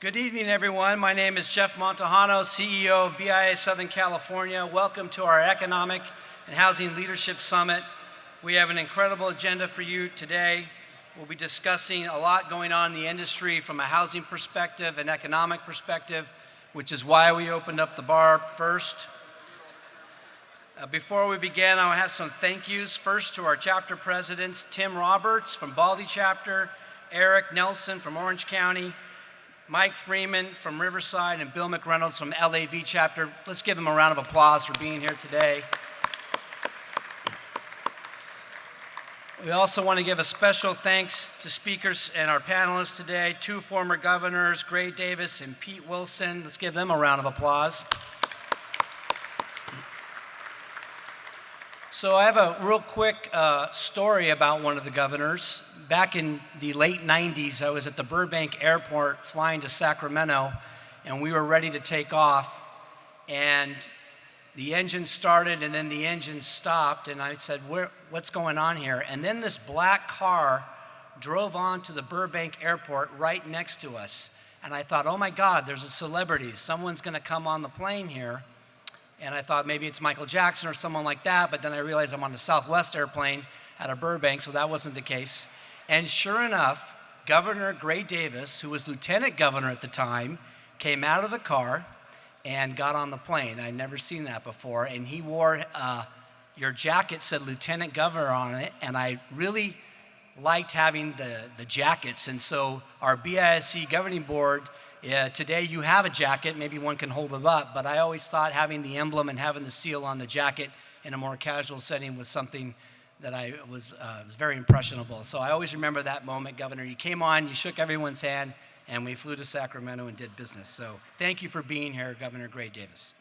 Good evening, everyone. My name is Jeff Montejano, CEO of BIA Southern California. Welcome to our Economic and Housing Leadership Summit. We have an incredible agenda for you today. We'll be discussing a lot going on in the industry from a housing perspective and economic perspective, which is why we opened up the bar first. Before we begin, I have some thank yous. First to our chapter presidents, Tim Roberts from Baldy Chapter, Eric Nelson from Orange County, Mike Freeman from Riverside, and Bill McReynolds from LAV Chapter. Let's give them a round of applause for being here today. We also want to give a special thanks to speakers and our panelists today, two former governors, Gray Davis and Pete Wilson. Let's give them a round of applause. So I have a real quick story about one of the governors. Back in the late 90s, I was at the Burbank airport flying to Sacramento, and we were ready to take off. And the engine started, and then the engine stopped, and I said, what's going on here? And then this black car drove onto the Burbank airport right next to us. And I thought, oh my God, there's a celebrity. Someone's gonna come on the plane here. And I thought maybe it's Michael Jackson or someone like that, but then I realized I'm on the Southwest airplane out of Burbank, so that wasn't the case. And sure enough, Governor Gray Davis, who was lieutenant governor at the time, came out of the car and got on the plane. I'd never seen that before, and he wore, your jacket said Lieutenant Governor on it, and I really liked having the jackets, and so our BISC governing board, today you have a jacket, maybe one can hold it up, but I always thought having the emblem and having the seal on the jacket in a more casual setting was something that was very impressionable. So I always remember that moment, Governor. You came on, you shook everyone's hand, and we flew to Sacramento and did business. So thank you for being here, Governor Gray Davis.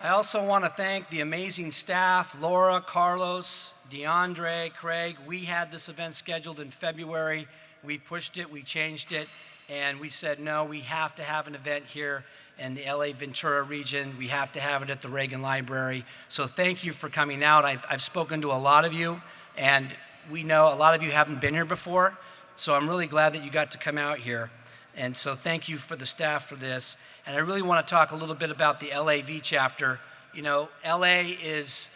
I also want to thank the amazing staff, Laura, Carlos, Deandre, Craig. We had this event scheduled in February. We pushed it, we changed it, and we said, no, we have to have an event here in the LA Ventura region. We have to have it at the Reagan Library. So thank you for coming out. I've spoken to a lot of you, and we know a lot of you haven't been here before, so I'm really glad that you got to come out here. And so thank you for the staff for this. And I really want to talk a little bit about the LAV chapter. You know, LA is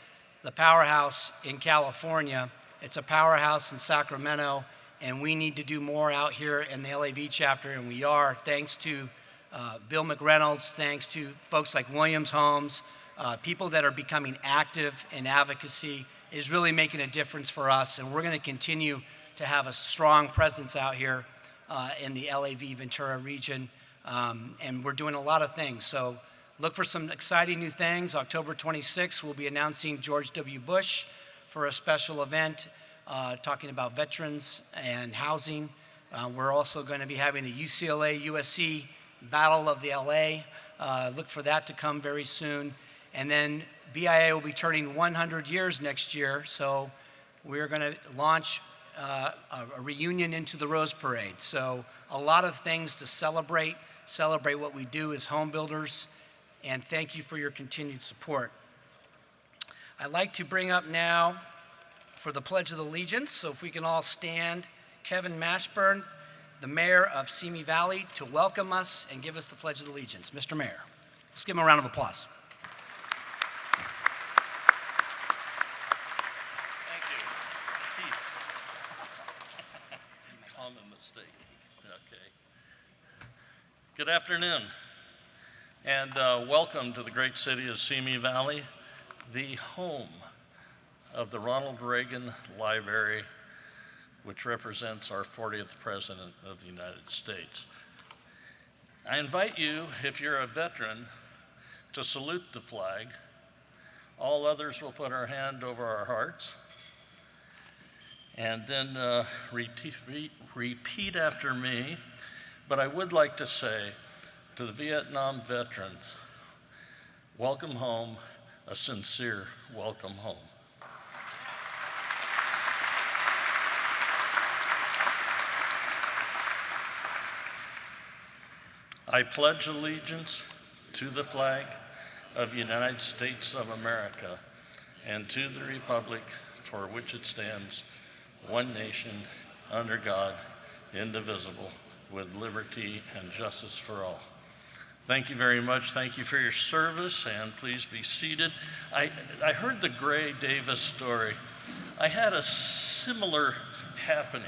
the powerhouse in California. It's a powerhouse in Sacramento, and we need to do more out here in the LAV chapter, and we are, thanks to Bill McReynolds, thanks to folks like Williams Homes, people that are becoming active in advocacy is really making a difference for us, and we're going to continue to have a strong presence out here in the LAV Ventura region, and we're doing a lot of things. So look for some exciting new things. October 26th, we'll be announcing George W. Bush for a special event talking about veterans and housing. We're also going to be having a UCLA-USC Battle of the LA. Look for that to come very soon. And then BIA will be turning 100 years next year, so we're going to launch a reunion into the Rose Parade. So a lot of things to celebrate what we do as home builders, and thank you for your continued support. I'd like to bring up now for the Pledge of Allegiance, so if we can all stand, Kevin Mashburn, the mayor of Simi Valley, to welcome us and give us the Pledge of Allegiance. Mr. Mayor, let's give him a round of applause. Thank you. Common mistake. Okay. Good afternoon, and welcome to the great city of Simi Valley, the home of the Ronald Reagan Library, which represents our 40th President of the United States. I invite you, if you're a veteran, to salute the flag. All others will put our hand over our hearts, and then repeat after me. But I would like to say to the Vietnam veterans, welcome home, a sincere welcome home. I pledge allegiance to the flag of the United States of America and to the republic for which it stands, one nation, under God, indivisible, with liberty and justice for all. Thank you very much. Thank you for your service, and please be seated. I heard the Gray Davis story. I had a similar happening.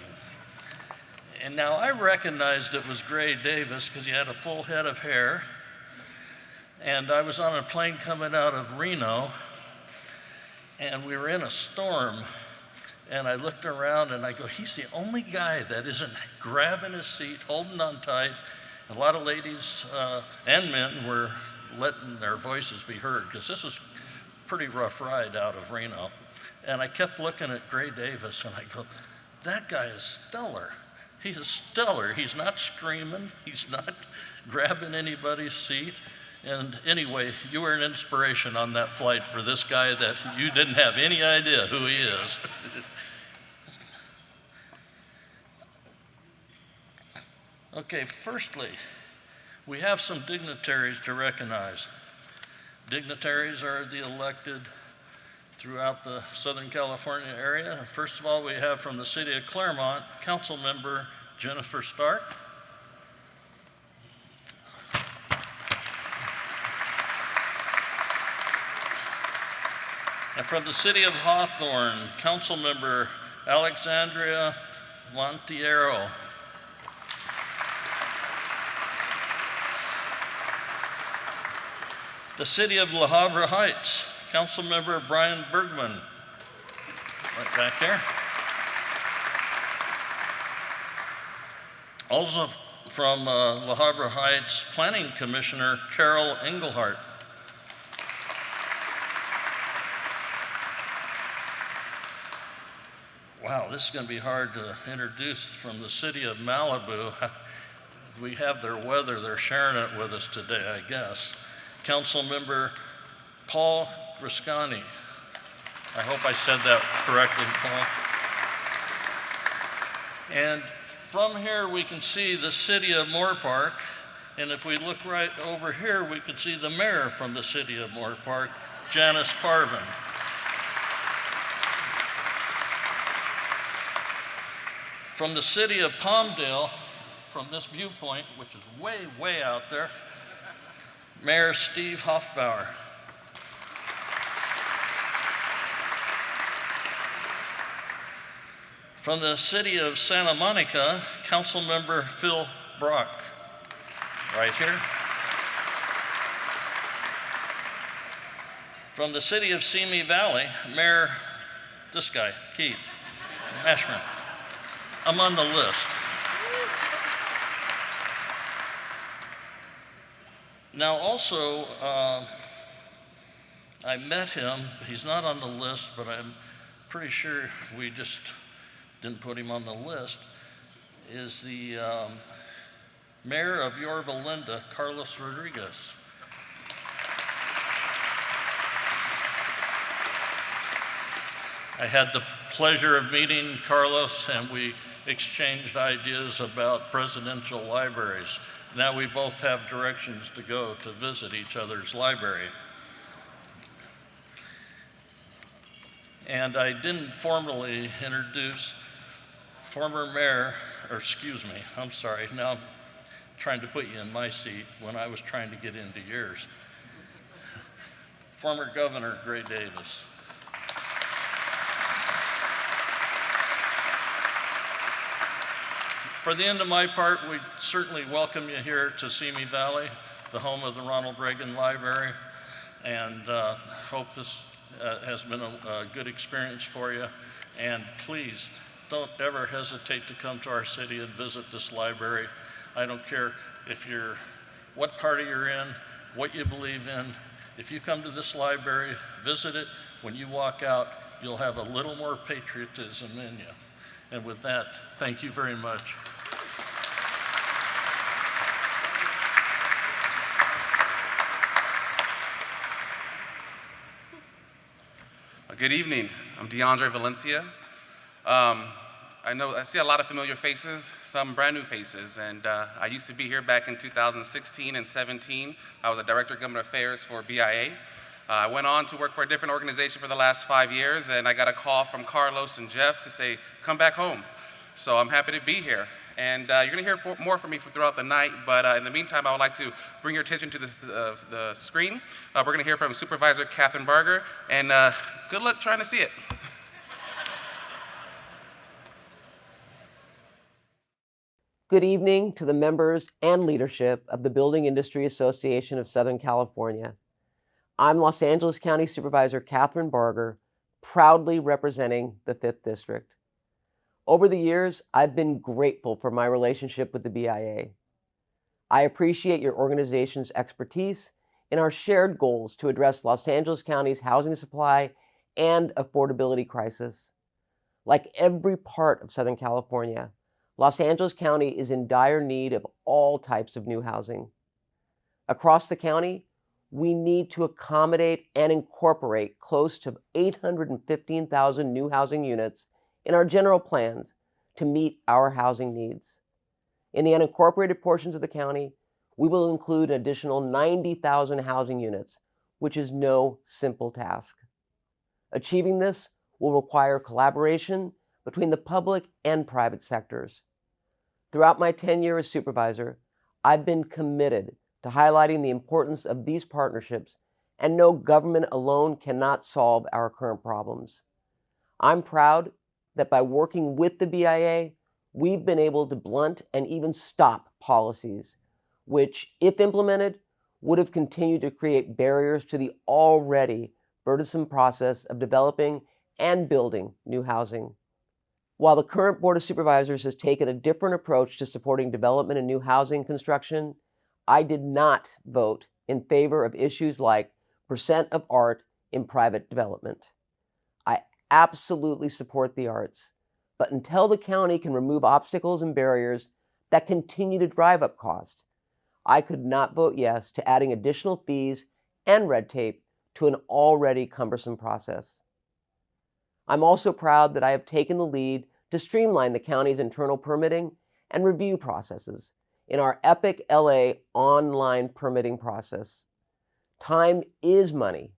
And now I recognized it was Gray Davis because he had a full head of hair. And I was on a plane coming out of Reno, and we were in a storm. And I looked around and I go, he's the only guy that isn't grabbing his seat, holding on tight. A lot of ladies and men were letting their voices be heard because this was a pretty rough ride out of Reno. And I kept looking at Gray Davis and I go, that guy is stellar. He's stellar. He's not screaming. He's not grabbing anybody's seat. And anyway, you were an inspiration on that flight for this guy that you didn't have any idea who he is. Okay, firstly, we have some dignitaries to recognize. Dignitaries are the elected throughout the Southern California area. First of all, we have from the city of Claremont, Council Member Jennifer Stark. And from the city of Hawthorne, Council Member Alexandria Montiero. The city of La Habra Heights, Council Member Brian Bergman, right back there. Also from La Habra Heights, Planning Commissioner Carol Engelhardt. Wow, this is going to be hard to introduce. From the city of Malibu. We have their weather, they're sharing it with us today, I guess. Council Member Paul Griscani. I hope I said that correctly, Paul. And from here we can see the city of Moore Park, and if we look right over here, we can see the mayor from the city of Moore Park, Janice Parvin. From the city of Palmdale, from this viewpoint, which is way, way out there, Mayor Steve Hoffbauer. From the city of Santa Monica, Council Member Phil Brock, right here. From the city of Simi Valley, Mayor, this guy, Keith Ashman. I'm on the list. Now also, I met him, he's not on the list, but I'm pretty sure we just didn't put him on the list, is the mayor of Yorba Linda, Carlos Rodriguez. I had the pleasure of meeting Carlos, and we exchanged ideas about presidential libraries. Now we both have directions to go to visit each other's library. And I didn't formally introduce former mayor, or excuse me, I'm sorry, now I'm trying to put you in my seat when I was trying to get into yours. Former Governor Gray Davis. For the end of my part, we certainly welcome you here to Simi Valley, the home of the Ronald Reagan Library, and hope this has been a good experience for you. And please, don't ever hesitate to come to our city and visit this library. I don't care if you're, what party you're in, what you believe in. If you come to this library, visit it, when you walk out, you'll have a little more patriotism in you. And with that, thank you very much. Good evening. I'm Deandre Valencia. I see a lot of familiar faces, some brand new faces, and I used to be here back in 2016 and 17. I was a Director of Government Affairs for BIA. I went on to work for a different organization for the last 5 years, and I got a call from Carlos and Jeff to say, come back home. So I'm happy to be here. And you're going to hear more from me throughout the night, but in the meantime, I would like to bring your attention to the screen. We're going to hear from Supervisor Catherine Barger, and good luck trying to see it. Good evening to the members and leadership of the Building Industry Association of Southern California. I'm Los Angeles County Supervisor Catherine Barger, proudly representing the 5th District. Over the years, I've been grateful for my relationship with the BIA. I appreciate your organization's expertise in our shared goals to address Los Angeles County's housing supply and affordability crisis. Like every part of Southern California, Los Angeles County is in dire need of all types of new housing. Across the county, we need to accommodate and incorporate close to 815,000 new housing units in our general plans to meet our housing needs. In the unincorporated portions of the county, we will include an additional 90,000 housing units, which is no simple task. Achieving this will require collaboration between the public and private sectors. Throughout my tenure as supervisor, I've been committed to highlighting the importance of these partnerships and know government alone cannot solve our current problems. I'm proud that by working with the BIA, we've been able to blunt and even stop policies, which, if implemented, would have continued to create barriers to the already burdensome process of developing and building new housing. While the current Board of Supervisors has taken a different approach to supporting development and new housing construction, I did not vote in favor of issues like percent of art in private development. I absolutely support the arts, but until the county can remove obstacles and barriers that continue to drive up cost, I could not vote yes to adding additional fees and red tape to an already cumbersome process. I'm also proud that I have taken the lead to streamline the county's internal permitting and review processes in our Epic LA online permitting process. Time is money,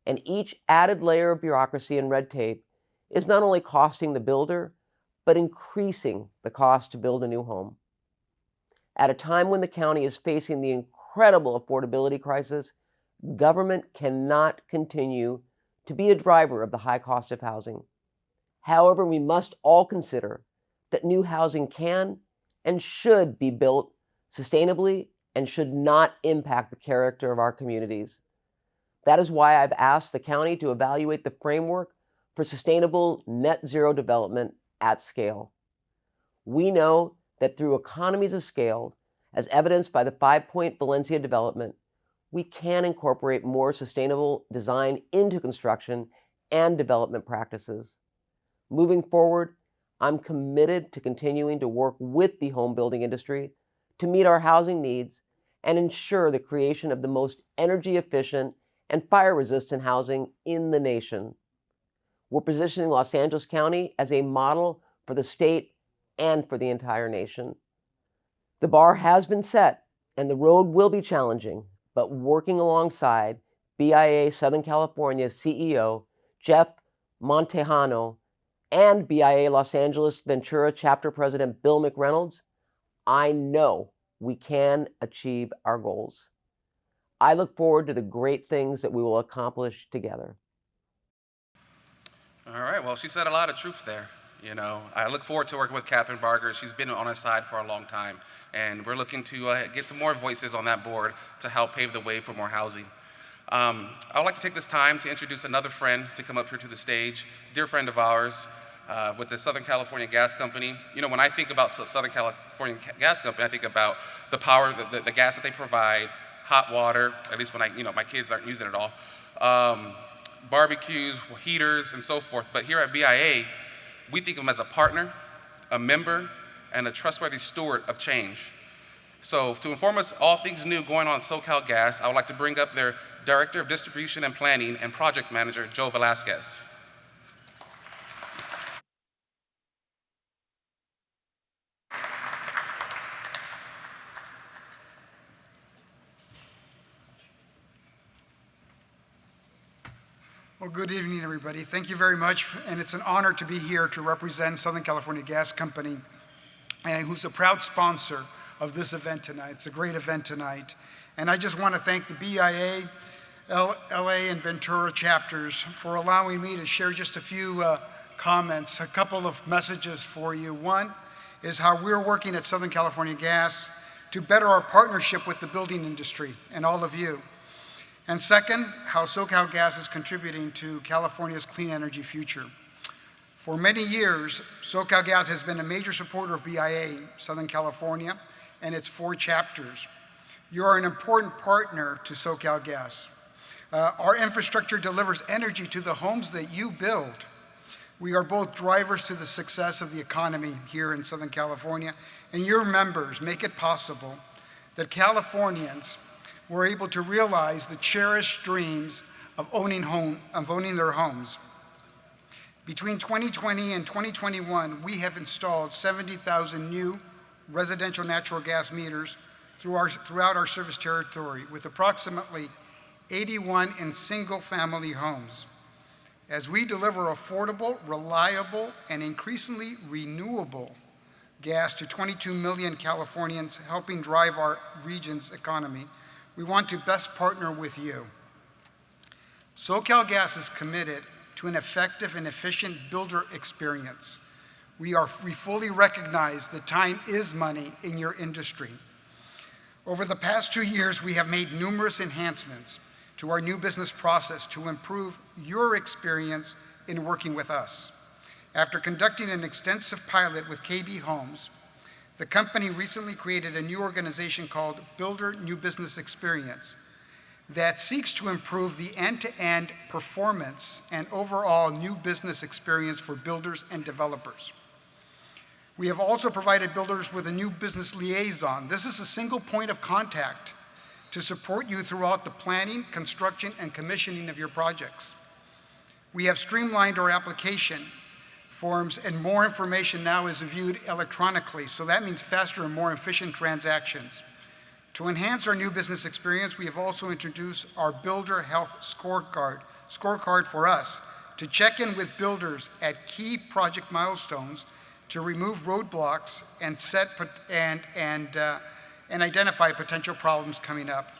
and each added layer of bureaucracy and red tape is not only costing the builder, but increasing the cost to build a new home. At a time when the county is facing the incredible affordability crisis, government cannot continue to be a driver of the high cost of housing. However, we must all consider that new housing can and should be built sustainably and should not impact the character of our communities. That is why I've asked the county to evaluate the framework for sustainable net zero development at scale. We know that through economies of scale, as evidenced by the 5-point Valencia development, we can incorporate more sustainable design into construction and development practices. Moving forward, I'm committed to continuing to work with the home building industry to meet our housing needs and ensure the creation of the most energy efficient and fire resistant housing in the nation. We're positioning Los Angeles County as a model for the state and for the entire nation. The bar has been set and the road will be challenging, but working alongside BIA Southern California CEO Jeff Montejano and BIA Los Angeles Ventura Chapter President Bill McReynolds, I know we can achieve our goals. I look forward to the great things that we will accomplish together. All right, well, she said a lot of truth there. You know, I look forward to working with Catherine Barger. She's been on our side for a long time, and we're looking to get some more voices on that board to help pave the way for more housing. I would like to take this time to introduce another friend to come up here to the stage, dear friend of ours with the Southern California Gas Company. You know, when I think about Southern California Gas Company, I think about the power, the gas that they provide, hot water, at least when my kids aren't using it all, barbecues, heaters, and so forth. But here at BIA, we think of them as a partner, a member, and a trustworthy steward of change. So to inform us all things new going on at SoCal Gas, I would like to bring up their Director of Distribution and Planning and Project Manager, Joe Velasquez. Well, good evening, everybody. Thank you very much, and it's an honor to be here to represent Southern California Gas Company, and who's a proud sponsor of this event tonight. It's a great event tonight. And I just want to thank the BIA, LA, and Ventura chapters for allowing me to share just a few comments, a couple of messages for you. One is how we're working at Southern California Gas to better our partnership with the building industry and all of you. And second, how SoCal Gas is contributing to California's clean energy future. For many years, SoCal Gas has been a major supporter of BIA, Southern California, and its 4 chapters. You are an important partner to SoCal Gas. Our infrastructure delivers energy to the homes that you build. We are both drivers to the success of the economy here in Southern California, and your members make it possible that Californians were able to realize the cherished dreams of owning their homes. Between 2020 and 2021, we have installed 70,000 new residential natural gas meters throughout our service territory, with approximately 81 in single-family homes. As we deliver affordable, reliable, and increasingly renewable gas to 22 million Californians, helping drive our region's economy, we want to best partner with you. SoCal Gas is committed to an effective and efficient builder experience. We fully recognize that time is money in your industry. Over the past 2 years, we have made numerous enhancements to our new business process to improve your experience in working with us. After conducting an extensive pilot with KB Homes, the company recently created a new organization called Builder New Business Experience that seeks to improve the end-to-end performance and overall new business experience for builders and developers. We have also provided builders with a new business liaison. This is a single point of contact to support you throughout the planning, construction, and commissioning of your projects. We have streamlined our application forms, and more information now is viewed electronically, so that means faster and more efficient transactions. To enhance our new business experience, we have also introduced our Builder Health Scorecard for us to check in with builders at key project milestones to remove roadblocks and identify potential problems coming up.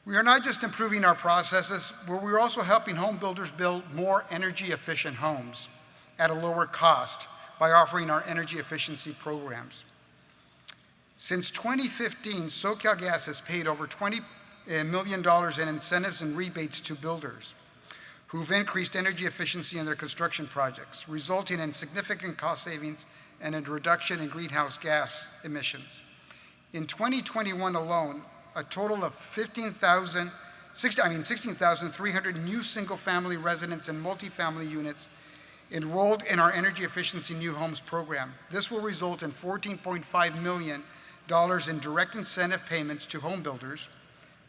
We are not just improving our processes, but we're also helping home builders build more energy efficient homes at a lower cost by offering our energy efficiency programs. Since 2015, SoCal Gas has paid over $20 million in incentives and rebates to builders who've increased energy efficiency in their construction projects, resulting in significant cost savings and a reduction in greenhouse gas emissions. In 2021 alone, a total of 16,300 new single-family residents and multifamily units enrolled in our Energy Efficiency New Homes program. This will result in $14.5 million in direct incentive payments to home builders,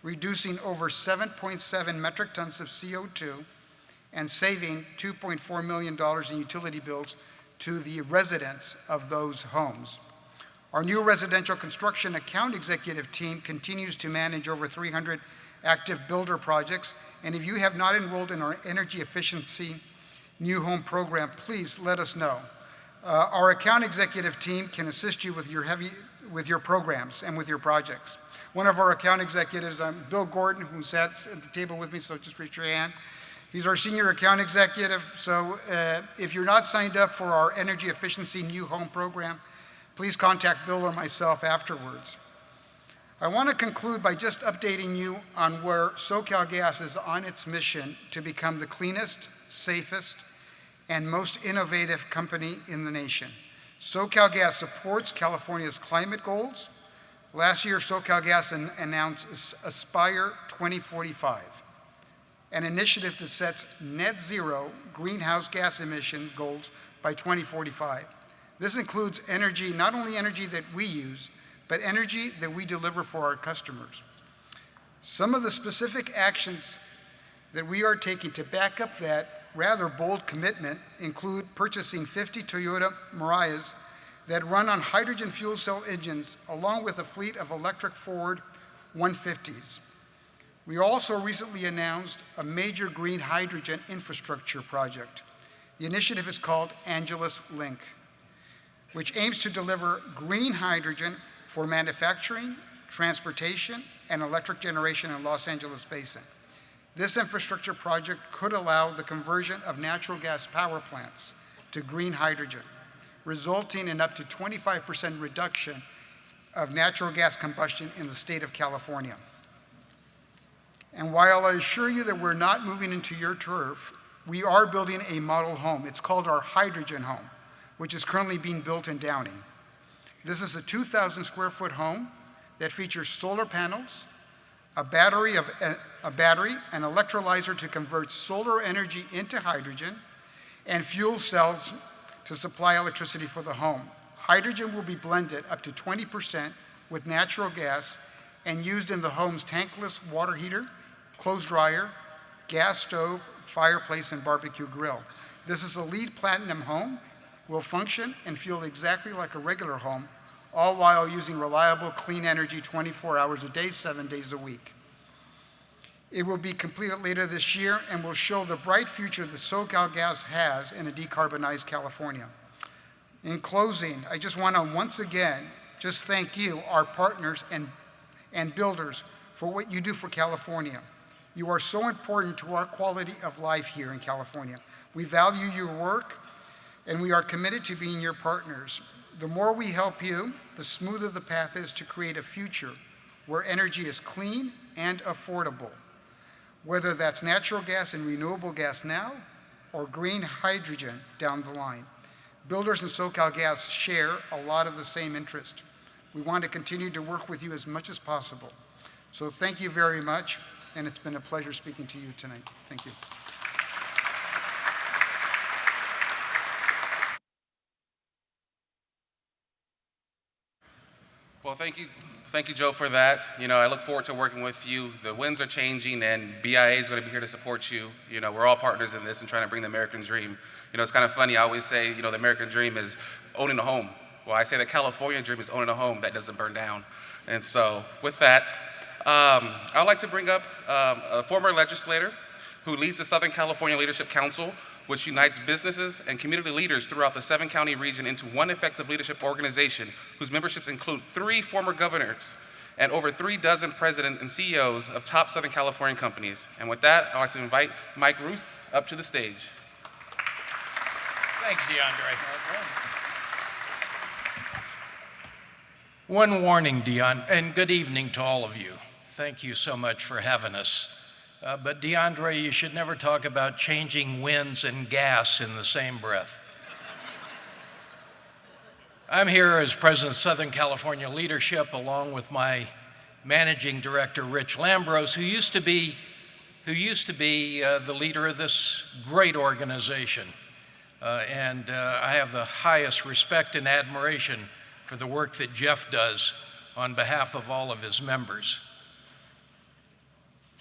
reducing over 7.7 metric tons of CO2 and saving $2.4 million in utility bills to the residents of those homes. Our new residential construction account executive team continues to manage over 300 active builder projects, and if you have not enrolled in our Energy Efficiency New Home program, please let us know. Our account executive team can assist you with your programs and with your projects. One of our account executives, Bill Gordon, who sat at the table with me, so just raise your hand. He's our senior account executive, so if you're not signed up for our Energy Efficiency New Home program, please contact Bill or myself afterwards. I want to conclude by just updating you on where SoCal Gas is on its mission to become the cleanest, safest, and most innovative company in the nation. SoCal Gas supports California's climate goals. Last year, SoCal Gas announced Aspire 2045, an initiative that sets net zero greenhouse gas emission goals by 2045. This includes energy, not only energy that we use, but energy that we deliver for our customers. Some of the specific actions that we are taking to back up that rather bold commitment include purchasing 50 Toyota Marias that run on hydrogen fuel cell engines, along with a fleet of electric Ford 150s. We also recently announced a major green hydrogen infrastructure project. The initiative is called Angelus Link, which aims to deliver green hydrogen for manufacturing, transportation, and electric generation in Los Angeles Basin. This infrastructure project could allow the conversion of natural gas power plants to green hydrogen, resulting in up to 25% reduction of natural gas combustion in the state of California. And while I assure you that we're not moving into your turf, we are building a model home. It's called our hydrogen home, which is currently being built in Downing. This is a 2,000 square foot home that features solar panels, a battery, an electrolyzer to convert solar energy into hydrogen, and fuel cells to supply electricity for the home. Hydrogen will be blended up to 20% with natural gas and used in the home's tankless water heater, clothes dryer, gas stove, fireplace, and barbecue grill. This is a LEED Platinum home, will function and feel exactly like a regular home, all while using reliable, clean energy 24 hours a day, 7 days a week. It will be completed later this year and will show the bright future that SoCalGas has in a decarbonized California. In closing, I just want to once again just thank you, our partners and builders, for what you do for California. You are so important to our quality of life here in California. We value your work, and we are committed to being your partners. The more we help you, the smoother the path is to create a future where energy is clean and affordable, whether that's natural gas and renewable gas now or green hydrogen down the line. Builders and SoCalGas share a lot of the same interest. We want to continue to work with you as much as possible. So thank you very much, and it's been a pleasure speaking to you tonight. Thank you. Well, thank you, Joe, for that. You know, I look forward to working with you. The winds are changing, and BIA is going to be here to support you. You know, we're all partners in this and trying to bring the American dream. You know, it's kind of funny. I always say, you know, the American dream is owning a home. Well, I say the California dream is owning a home that doesn't burn down. And so, with that, I'd like to bring up a former legislator who leads the Southern California Leadership Council, which unites businesses and community leaders throughout the 7-county region into one effective leadership organization whose memberships include 3 former governors and over 3 dozen presidents and CEOs of top Southern California companies. And with that, I'd like to invite Mike Roos up to the stage. Thanks, Deandre. One warning, and good evening to all of you. Thank you so much for having us. But Deandre, you should never talk about changing winds and gas in the same breath. I'm here as President of Southern California Leadership, along with my Managing Director, Rich Lambros, who used to be the leader of this great organization. And I have the highest respect and admiration for the work that Jeff does on behalf of all of his members.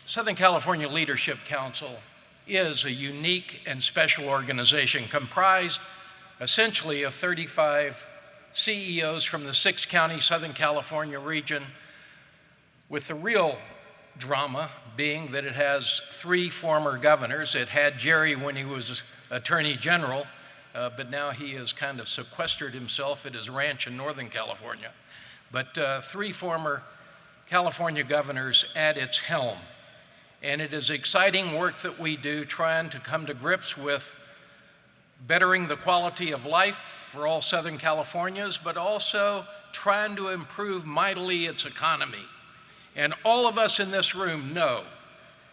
Southern California Leadership Council is a unique and special organization comprised essentially of 35 CEOs from the 6-county Southern California region, with the real drama being that it has 3 former governors. It had Jerry when he was Attorney General, but now he has kind of sequestered himself at his ranch in Northern California. But 3 former California governors at its helm. And it is exciting work that we do trying to come to grips with bettering the quality of life for all Southern Californians, but also trying to improve mightily its economy. And all of us in this room know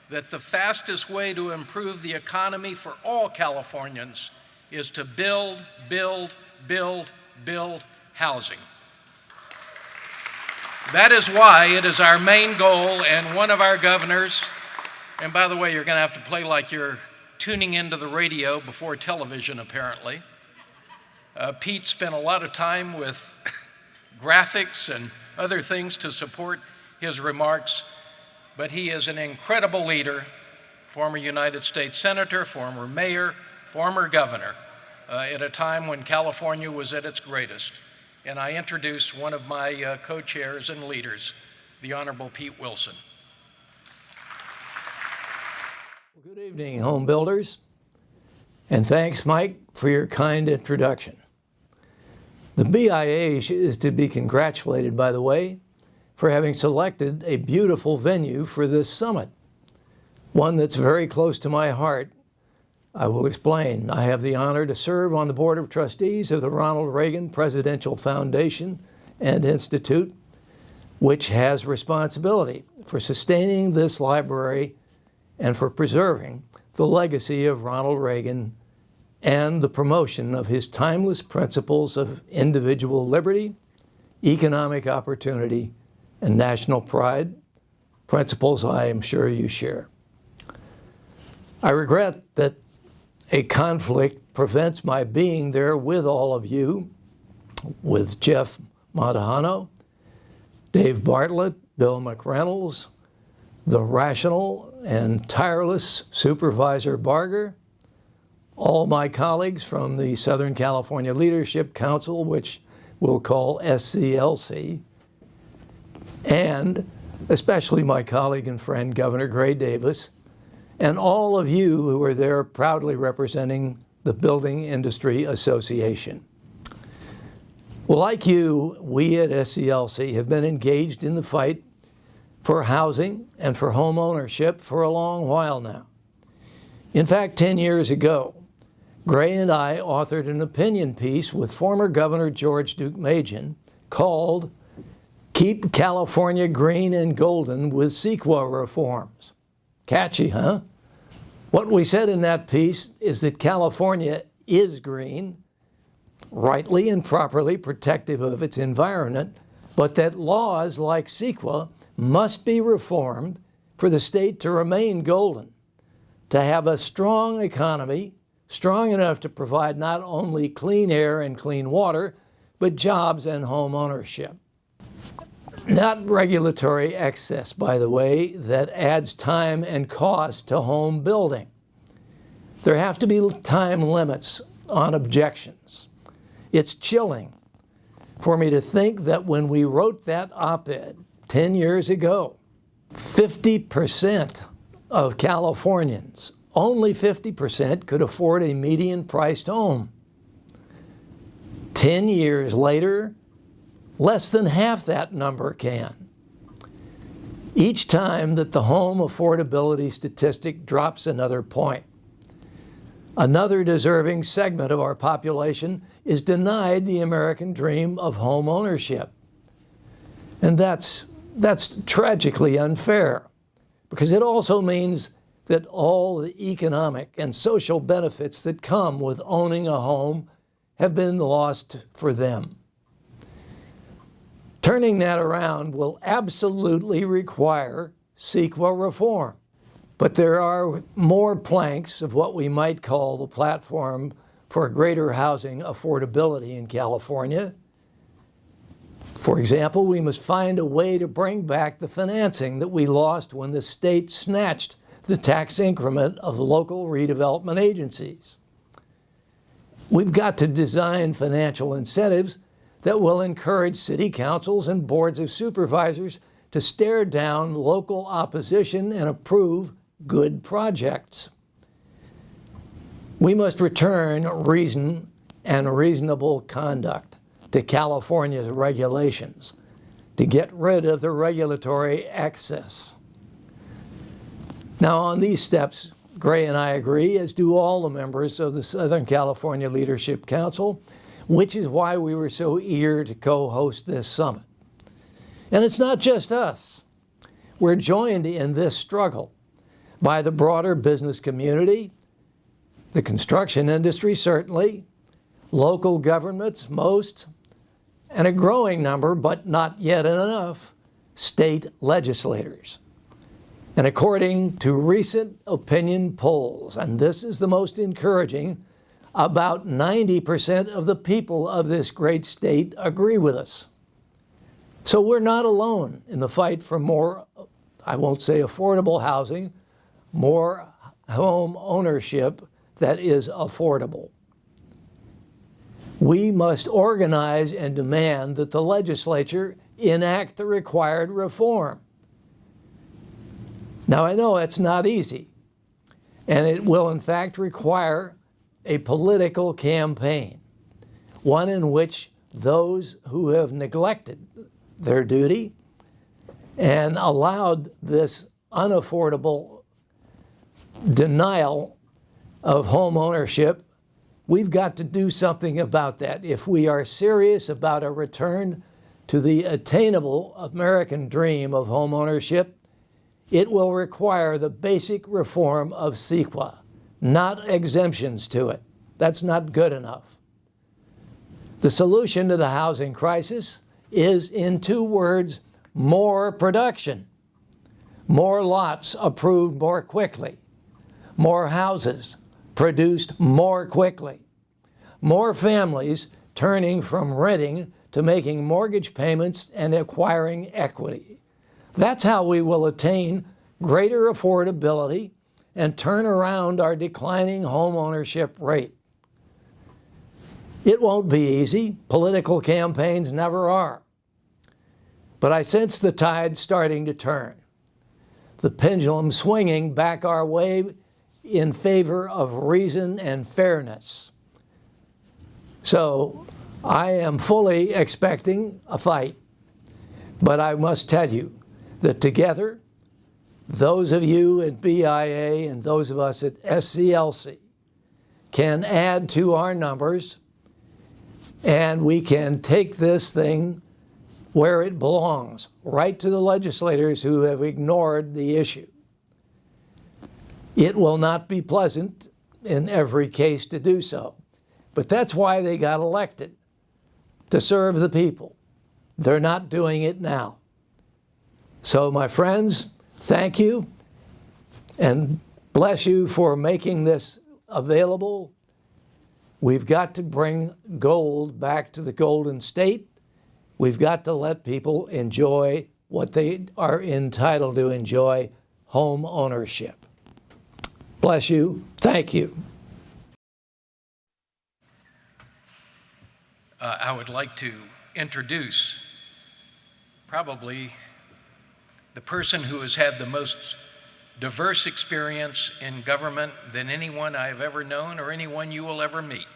that the fastest way to improve the economy for all Californians is to build, build, build, build housing. That is why it is our main goal, and one of our governors, and by the way, you're going to have to play like you're tuning into the radio before television, apparently. Pete spent a lot of time with graphics and other things to support his remarks, but he is an incredible leader, former United States Senator, former mayor, former governor, at a time when California was at its greatest. And I introduce one of my co-chairs and leaders, the Honorable Pete Wilson. Good evening, home builders, and thanks, Mike, for your kind introduction. The BIA is to be congratulated, by the way, for having selected a beautiful venue for this summit, one that's very close to my heart. I will explain. I have the honor to serve on the Board of Trustees of the Ronald Reagan Presidential Foundation and Institute, which has responsibility for sustaining this library and for preserving the legacy of Ronald Reagan and the promotion of his timeless principles of individual liberty, economic opportunity, and national pride, principles I am sure you share. I regret that a conflict prevents my being there with all of you, with Jeff Montahano, Dave Bartlett, Bill McReynolds, the rational and tireless Supervisor Barger, all my colleagues from the Southern California Leadership Council, which we'll call SCLC, and especially my colleague and friend, Governor Gray Davis, and all of you who are there proudly representing the Building Industry Association. Well, like you, we at SCLC have been engaged in the fight for housing and for home ownership for a long while now. In fact, 10 years ago, Gray and I authored an opinion piece with former Governor George Deukmejian called "Keep California Green and Golden with CEQA Reforms." Catchy, huh? What we said in that piece is that California is green, rightly and properly protective of its environment, but that laws like CEQA must be reformed for the state to remain golden, to have a strong economy, strong enough to provide not only clean air and clean water, but jobs and home ownership. Not regulatory excess, by the way, that adds time and cost to home building. There have to be time limits on objections. It's chilling for me to think that when we wrote that op-ed 10 years ago, 50% of Californians, only 50%, could afford a median-priced home. 10 years later, less than half that number can. Each time that the home affordability statistic drops another point, another deserving segment of our population is denied the American dream of home ownership. And that's tragically unfair, because it also means that all the economic and social benefits that come with owning a home have been lost for them. Turning that around will absolutely require CEQA reform. But there are more planks of what we might call the platform for greater housing affordability in California. For example, we must find a way to bring back the financing that we lost when the state snatched the tax increment of local redevelopment agencies. We've got to design financial incentives that will encourage city councils and boards of supervisors to stare down local opposition and approve good projects. We must return reason and reasonable conduct to California's regulations to get rid of the regulatory excess. Now, on these steps, Gray and I agree, as do all the members of the Southern California Leadership Council, which is why we were so eager to co-host this summit. And it's not just us. We're joined in this struggle by the broader business community, the construction industry certainly, local governments, most, and a growing number, but not yet enough, state legislators. And according to recent opinion polls, and this is the most encouraging, about 90% of the people of this great state agree with us. So we're not alone in the fight for more, I won't say affordable housing, more home ownership that is affordable. We must organize and demand that the legislature enact the required reform. Now, I know it's not easy, And it will, in fact, require a political campaign, one in which those who have neglected their duty and allowed this unaffordable denial of home ownership, we've got to do something about that. If we are serious about a return to the attainable American dream of home ownership, it will require the basic reform of CEQA, not exemptions to it. That's not good enough. The solution to the housing crisis is, in 2 words, more production. More lots approved more quickly. More houses produced more quickly. More families turning from renting to making mortgage payments and acquiring equity. That's how we will attain greater affordability and turn around our declining home ownership rate. It won't be easy. Political campaigns never are. But I sense the tide starting to turn, the pendulum swinging back our way in favor of reason and fairness. So I am fully expecting a fight, but I must tell you that together, those of you at BIA and those of us at SCLC can add to our numbers, and we can take this thing where it belongs, right to the legislators who have ignored the issue. It will not be pleasant in every case to do so, but that's why they got elected, to serve the people. They're not doing it now. So, my friends, thank you, and bless you for making this available. We've got to bring gold back to the Golden State. We've got to let people enjoy what they are entitled to enjoy, home ownership. Bless you. Thank you. I would like to introduce probably the person who has had the most diverse experience in government than anyone I've ever known or anyone you will ever meet.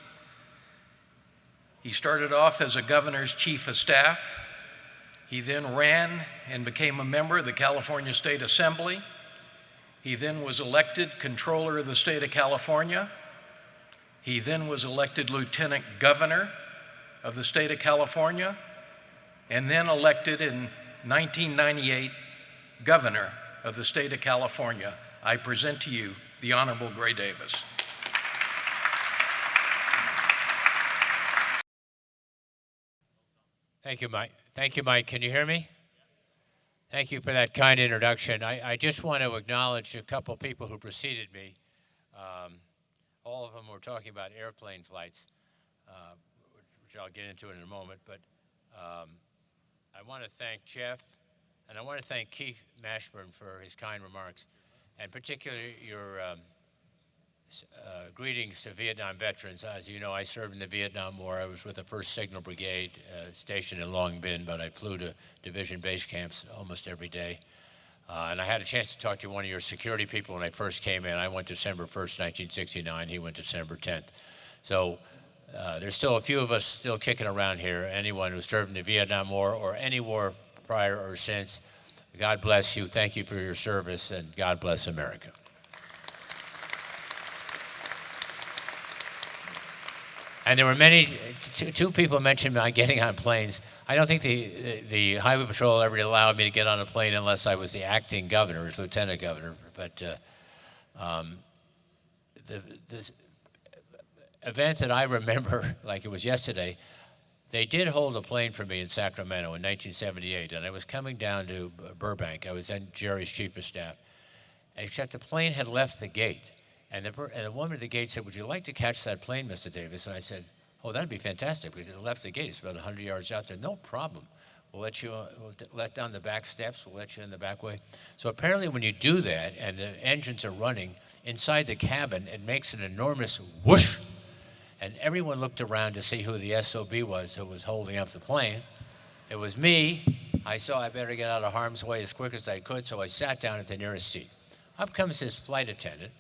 He started off as a governor's chief of staff. He then ran and became a member of the California State Assembly. He then was elected controller of the state of California. He then was elected lieutenant governor of the state of California, and then elected in 1998 governor of the state of California. I present to you the Honorable Gray Davis. Thank you, Mike. Thank you, Mike. Can you hear me? Thank you for that kind introduction. I just want to acknowledge a couple people who preceded me. All of them were talking about airplane flights, which I'll get into in a moment. But I want to thank Jeff, and I want to thank Keith Mashburn for his kind remarks, and particularly your greetings to Vietnam veterans. As you know, I served in the Vietnam War. I was with the 1st Signal Brigade stationed in Long Binh, but I flew to division base camps almost every day. And I had a chance to talk to one of your security people when I first came in. I went December 1st, 1969. He went December 10th. So there's still a few of us still kicking around here. Anyone who served in the Vietnam War or any war prior or since, God bless you. Thank you for your service, and God bless America. And there were many, two people mentioned my getting on planes. I don't think the Highway Patrol ever allowed me to get on a plane unless I was the acting governor, or lieutenant governor. But this event that I remember, like it was yesterday, they did hold a plane for me in Sacramento in 1978, and I was coming down to Burbank. I was then Jerry's chief of staff, except the plane had left the gate. And the woman at the gate said, "Would you like to catch that plane, Mr. Davis?" And I said, "Oh, that'd be fantastic. We left the gate. It's about 100 yards out there." "No problem. We'll let you we'll let down the back steps. We'll let you in the back way." So apparently when you do that and the engines are running, inside the cabin, it makes an enormous whoosh. And everyone looked around to see who the SOB was who was holding up the plane. It was me. I saw I better get out of harm's way as quick as I could, so I sat down at the nearest seat. Up comes this flight attendant,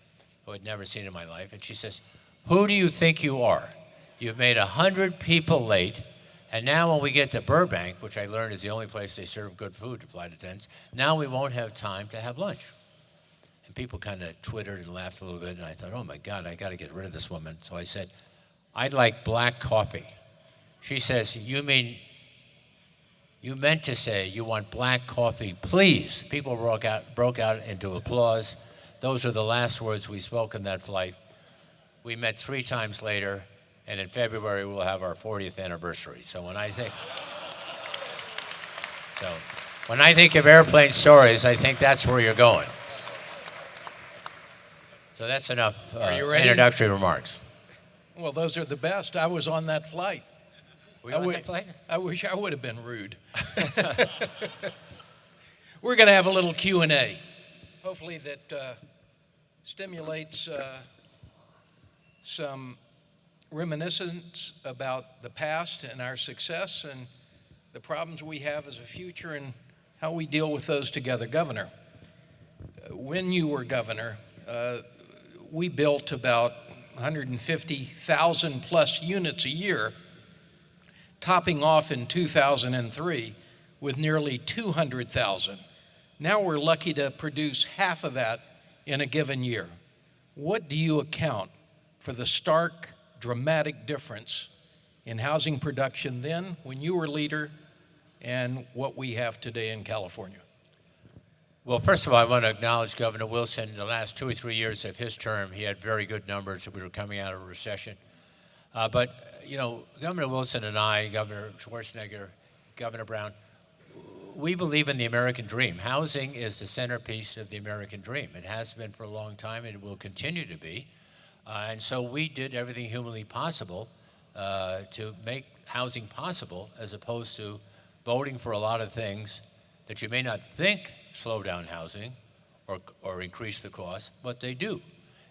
who I'd never seen in my life. And she says, "Who do you think you are? You've made 100 people late, and now when we get to Burbank, which I learned is the only place they serve good food to flight attendants, now we won't have time to have lunch." And people kind of twittered and laughed a little bit, and I thought, oh my God, I got to get rid of this woman. So I said, "I'd like black coffee." She says, "You meant to say you want black coffee, please." People broke out into applause. Those are the last words we spoke on that flight. We met 3 times later, and in February we'll have our 40th anniversary. So when I think of airplane stories, I think that's where you're going. So that's enough Are you ready? introductory remarks. Well, those are the best. I was on that flight. Were you on that flight? I wish I would have been rude. We're going to have a little Q&A, hopefully that stimulates some reminiscence about the past and our success and the problems we have as a future and how we deal with those together. Governor, when you were governor, we built about 150,000 plus units a year, topping off in 2003 with nearly 200,000. Now we're lucky to produce half of that in a given year. What do you account for the stark, dramatic difference in housing production then, when you were leader, and what we have today in California? Well, first of all, I want to acknowledge Governor Wilson. In the last 2 or 3 years of his term, he had very good numbers. We were coming out of a recession. But, you know, Governor Wilson and I, Governor Schwarzenegger, Governor Brown, we believe in the American dream. Housing is the centerpiece of the American dream. It has been for a long time, and it will continue to be. And so we did everything humanly possible to make housing possible, as opposed to voting for a lot of things that you may not think slow down housing or increase the cost, but they do.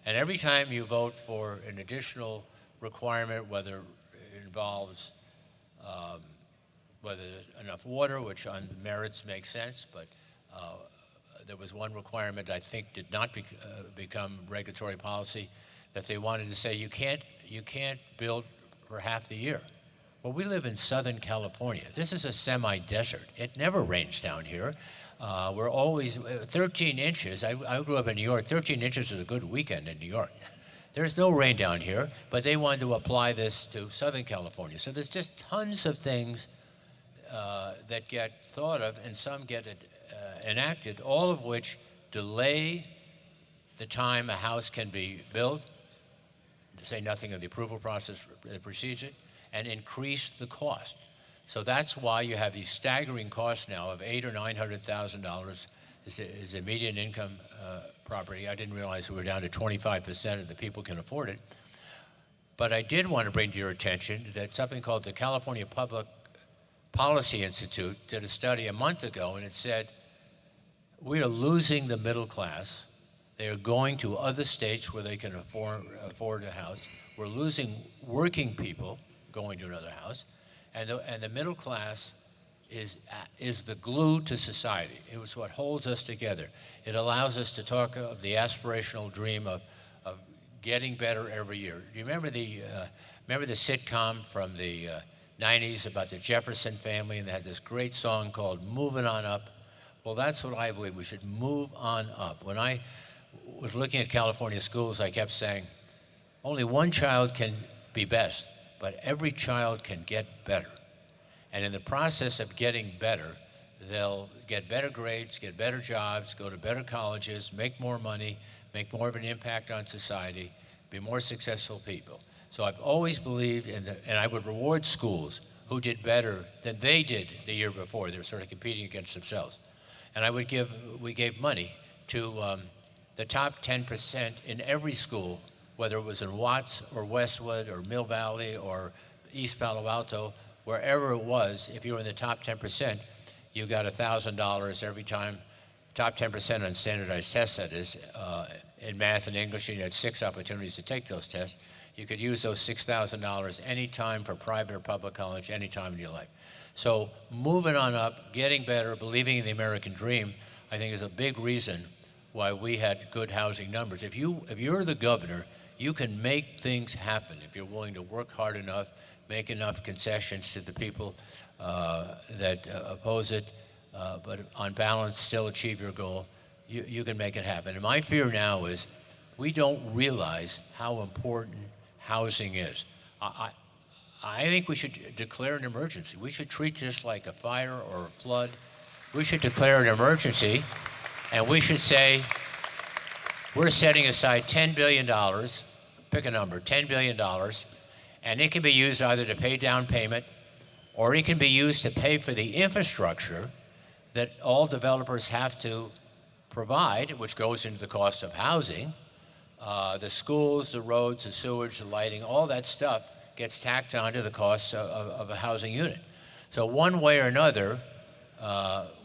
And every time you vote for an additional requirement, whether it involves whether there's enough water, which on merits makes sense, but there was one requirement I think did not become regulatory policy, that they wanted to say you can't build for half the year. Well, we live in Southern California. This is a semi-desert. It never rains down here. We're always 13 inches. I grew up in New York. 13 inches is a good weekend in New York. There's no rain down here, but they wanted to apply this to Southern California. So there's just tons of things that get thought of, and some get enacted, all of which delay the time a house can be built, to say nothing of the approval process, the procedure, and increase the cost. So that's why you have these staggering costs now of $800,000 or $900,000 is a median income property. I didn't realize we were down to 25% of the people can afford it. But I did want to bring to your attention that something called the California Public Policy Institute did a study a month ago, and it said, we are losing the middle class. They are going to other states where they can afford a house. We're losing working people going to another house. And the middle class is the glue to society. It was what holds us together. It allows us to talk of the aspirational dream of getting better every year. Do you remember the sitcom from the 90s about the Jefferson family, and they had this great song called Moving On Up? Well, that's what I believe. We should move on up. When I was looking at California schools, I kept saying, only one child can be best, but every child can get better. And in the process of getting better, they'll get better grades, get better jobs, go to better colleges, make more money, make more of an impact on society, be more successful people. So I've always believed and I would reward schools who did better than they did the year before. They were sort of competing against themselves. And we gave money to the top 10% in every school, whether it was in Watts or Westwood or Mill Valley or East Palo Alto, wherever it was. If you were in the top 10%, you got $1,000 every time. Top 10% on standardized tests, that is, in math and English, and you had 6 opportunities to take those tests. You could use those $6,000 anytime for private or public college, anytime in your life. So moving on up, getting better, believing in the American dream, I think is a big reason why we had good housing numbers. If you're the governor, you can make things happen if you're willing to work hard enough, make enough concessions to the people that oppose it, but on balance still achieve your goal. You can make it happen. And my fear now is we don't realize how important housing is. I think we should declare an emergency. We should treat this like a fire or a flood. We should declare an emergency, and we should say, we're setting aside $10 billion, pick a number, $10 billion, and it can be used either to pay down payment, or it can be used to pay for the infrastructure that all developers have to provide, which goes into the cost of housing. The schools, the roads, the sewage, the lighting, all that stuff gets tacked onto the cost of a housing unit. So one way or another,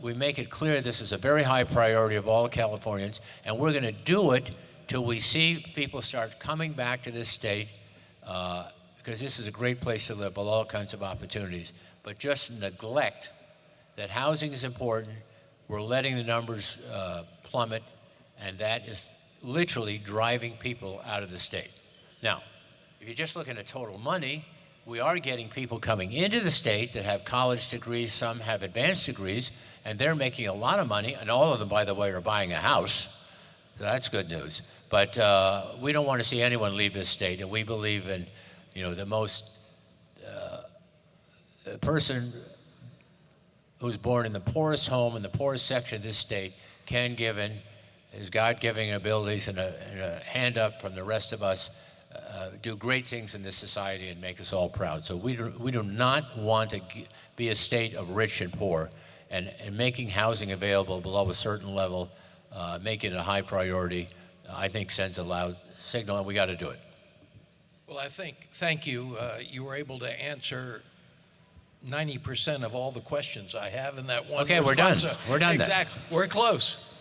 we make it clear this is a very high priority of all Californians, and we're going to do it till we see people start coming back to this state, because this is a great place to live with all kinds of opportunities. But just neglect that housing is important, we're letting the numbers plummet, and that is literally driving people out of the state. Now, if you're just looking at total money, we are getting people coming into the state that have college degrees, some have advanced degrees, and they're making a lot of money, and all of them, by the way, are buying a house. So that's good news. But we don't want to see anyone leave this state, and we believe in, the most person who's born in the poorest home in the poorest section of this state can give in his God-given abilities and a hand up from the rest of us, do great things in this society and make us all proud. So we do not want to be a state of rich and poor, and making housing available below a certain level, making it a high priority, I think sends a loud signal, and we got to do it. Well, thank you. You were able to answer 90% of all the questions I have in that one Okay, response. we're done. Exactly. We're close.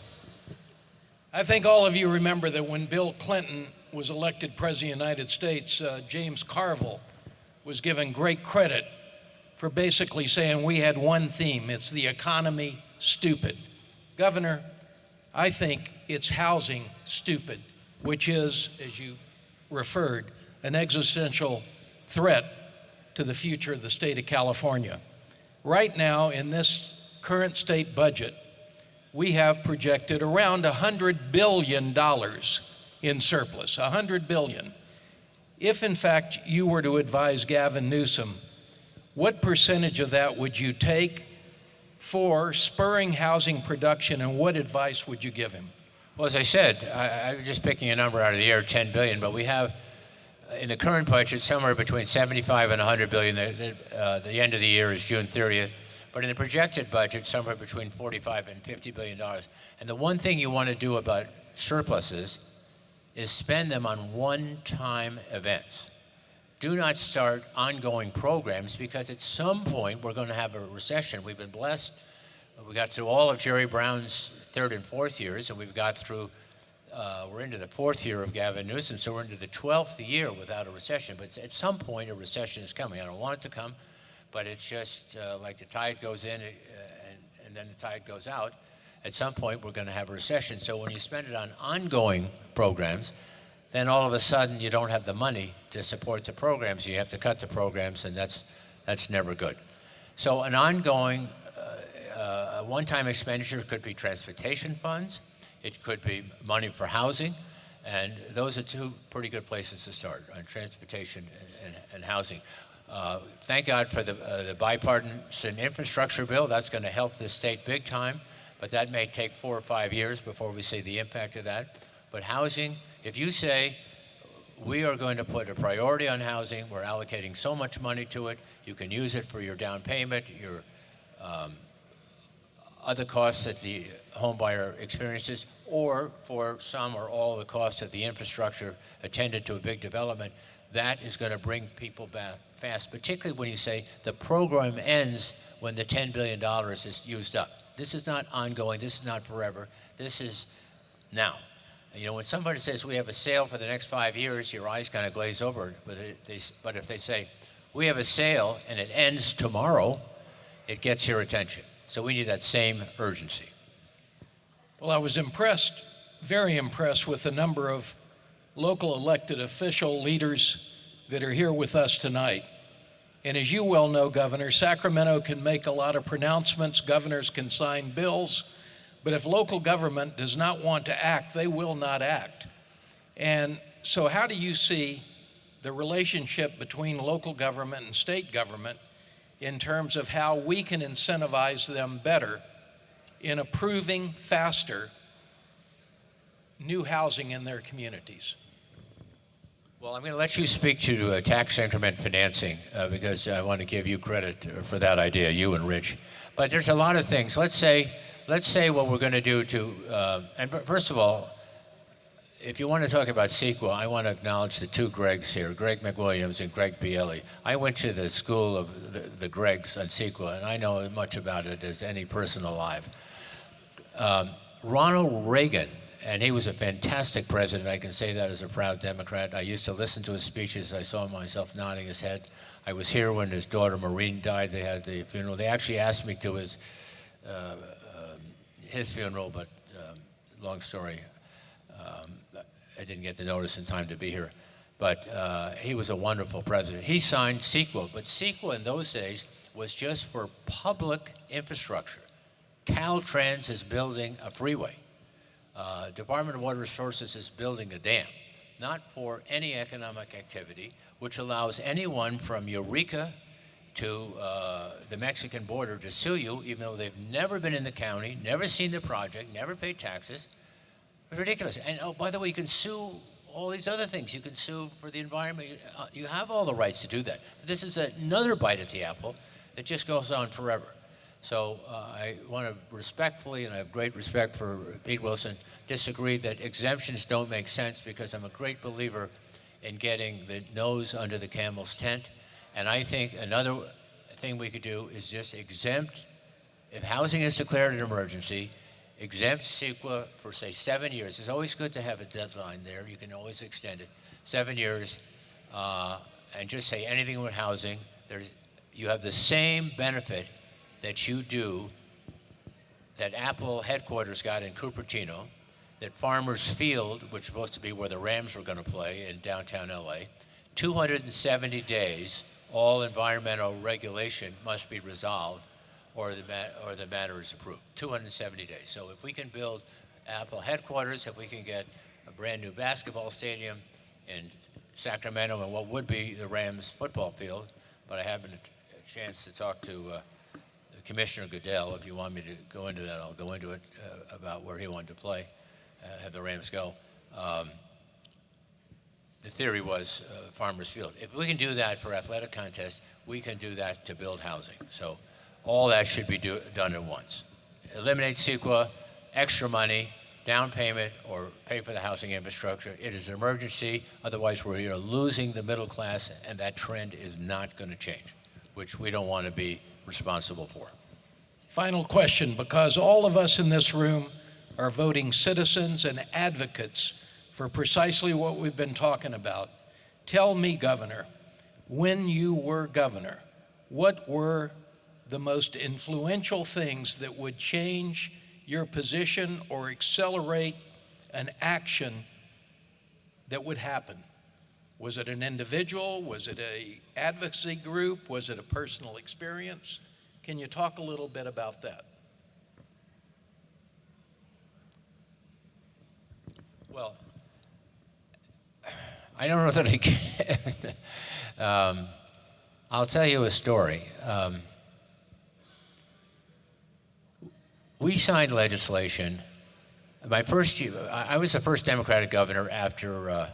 I think all of you remember that when Bill Clinton was elected President of the United States, James Carville was given great credit for basically saying we had one theme: it's the economy stupid. Governor, I think it's housing stupid, which is, as you referred, an existential threat to the future of the state of California. Right now, in this current state budget, we have projected around $100 billion in surplus, $100 billion. If in fact you were to advise Gavin Newsom, what percentage of that would you take for spurring housing production, and what advice would you give him? Well, as I said, I was just picking a number out of the air, 10 billion, but we have in the current budget somewhere between 75 and 100 billion. The end of the year is June 30th. But in the projected budget, somewhere between 45 and 50 billion dollars. And the one thing you want to do about surpluses is spend them on one-time events. Do not start ongoing programs, because at some point we're going to have a recession. We've been blessed. We got through all of Jerry Brown's third and fourth years, and we've got through, we're into the fourth year of Gavin Newsom, so we're into the 12th year without a recession. But at some point a recession is coming. I don't want it to come, but it's just like the tide goes in and then the tide goes out. At some point we're going to have a recession. So when you spend it on ongoing programs, then all of a sudden you don't have the money to support the programs. You have to cut the programs, and that's never good. So an ongoing one-time expenditure could be transportation funds. It could be money for housing. And those are two pretty good places to start, on transportation and housing. Thank God for the bipartisan infrastructure bill. That's going to help the state big time, but that may take 4 or 5 years before we see the impact of that. But housing, if you say we are going to put a priority on housing, we're allocating so much money to it, you can use it for your down payment, your other costs that the home buyer experiences, or for some or all the costs of the infrastructure attended to a big development, that is going to bring people back fast, particularly when you say the program ends when the $10 billion is used up. This is not ongoing. This is not forever. This is now. You know, when somebody says we have a sale for the next 5 years, your eyes kind of glaze over. But if they say we have a sale and it ends tomorrow, it gets your attention. So we need that same urgency. Well, I was impressed very impressed with the number of local elected official leaders that are here with us tonight. And as you well know, Governor, Sacramento can make a lot of pronouncements, governors can sign bills, but if local government does not want to act, they will not act. And so how do you see the relationship between local government and state government in terms of how we can incentivize them better in approving faster new housing in their communities? Well, I'm going to let you speak to tax increment financing because I want to give you credit for that idea, you and Rich. But there's a lot of things. Let's say what we're going to do to, and first of all, if you want to talk about CEQA, I want to acknowledge the two Gregs here, Greg McWilliams and Greg Bielli. I went to the school of the Gregs on CEQA, and I know as much about it as any person alive. Ronald Reagan, and he was a fantastic president. I can say that as a proud Democrat. I used to listen to his speeches. I saw myself nodding his head. I was here when his daughter Maureen died. They had the funeral. They actually asked me to his funeral, but long story. I didn't get the notice in time to be here. But he was a wonderful president. He signed CEQA, but CEQA in those days was just for public infrastructure. Caltrans is building a freeway. Department of Water Resources is building a dam, not for any economic activity, which allows anyone from Eureka to the Mexican border to sue you, even though they've never been in the county, never seen the project, never paid taxes. It's ridiculous. And oh, by the way, you can sue all these other things. You can sue for the environment. You have all the rights to do that. This is another bite at the apple that just goes on forever. So I want to respectfully, and I have great respect for Pete Wilson, disagree that exemptions don't make sense because I'm a great believer in getting the nose under the camel's tent. And I think another thing we could do is just exempt, if housing is declared an emergency, exempt CEQA for, say, 7 years. It's always good to have a deadline there. You can always extend it. 7 years, and just say anything with housing. You have the same benefit that you do, that Apple headquarters got in Cupertino, that Farmers Field, which is supposed to be where the Rams were going to play in downtown LA, 270 days, all environmental regulation must be resolved or the matter is approved. 270 days. So if we can build Apple headquarters, if we can get a brand new basketball stadium in Sacramento and what would be the Rams football field, but I haven't a chance to talk to Commissioner Goodell. If you want me to go into that, I'll go into it about where he wanted to play, have the Rams go. The theory was Farmers Field. If we can do that for athletic contests, we can do that to build housing. So all that should be done at once. Eliminate CEQA, extra money, down payment, or pay for the housing infrastructure. It is an emergency. Otherwise, we're losing the middle class, and that trend is not going to change, which we don't want to be responsible for. Final question, because all of us in this room are voting citizens and advocates for precisely what we've been talking about. Tell me, Governor, when you were governor, what were the most influential things that would change your position or accelerate an action that would happen? Was it an individual? Was it an advocacy group? Was it a personal experience? Can you talk a little bit about that? Well, I don't know that I can. I'll tell you a story. We signed legislation. My first year, I was the first Democratic governor after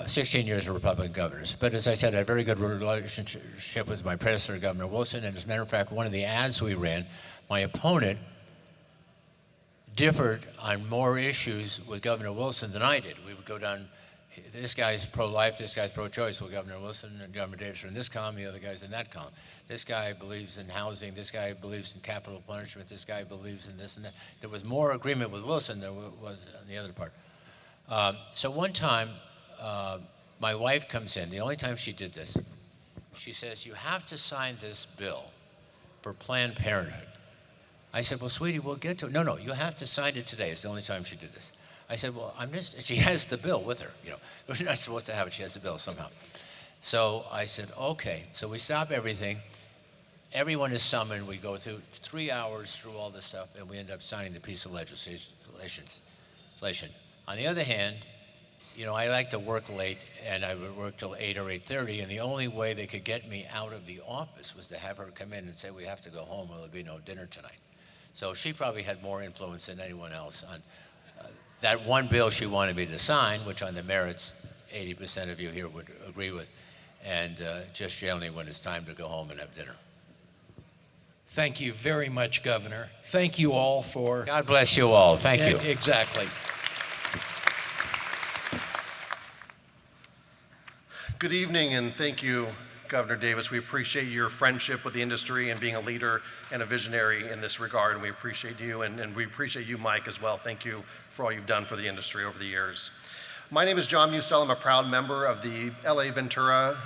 16 years of Republican governors. But as I said, I had a very good relationship with my predecessor, Governor Wilson. And as a matter of fact, one of the ads we ran, my opponent differed on more issues with Governor Wilson than I did. We would go down, this guy's pro-life, this guy's pro-choice. Well, Governor Wilson and Governor Davis are in this column, the other guy's in that column. This guy believes in housing, this guy believes in capital punishment, this guy believes in this and that. There was more agreement with Wilson than was on the other part. So one time, my wife comes in, the only time she did this, she says, you have to sign this bill for Planned Parenthood. I said, well, sweetie, we'll get to it. No, you have to sign it today. It's the only time she did this. I said, well, she has the bill with her, you know. We're not supposed to have it, she has the bill somehow. So I said, okay. So we stop everything. Everyone is summoned. We go through 3 hours through all this stuff, and we end up signing the piece of legislation. On the other hand, you know, I like to work late, and I would work till 8 or 8:30, and the only way they could get me out of the office was to have her come in and say, we have to go home, or there'll be no dinner tonight. So she probably had more influence than anyone else on that one bill she wanted me to sign, which on the merits, 80% of you here would agree with, and just generally when it's time to go home and have dinner. Thank you very much, Governor. Thank you all for... God bless you all. Thank you. Exactly. Good evening, and thank you, Governor Davis. We appreciate your friendship with the industry and being a leader and a visionary in this regard, and we appreciate you, and we appreciate you, Mike, as well. Thank you for all you've done for the industry over the years. My name is John Musell. I'm a proud member of the LA Ventura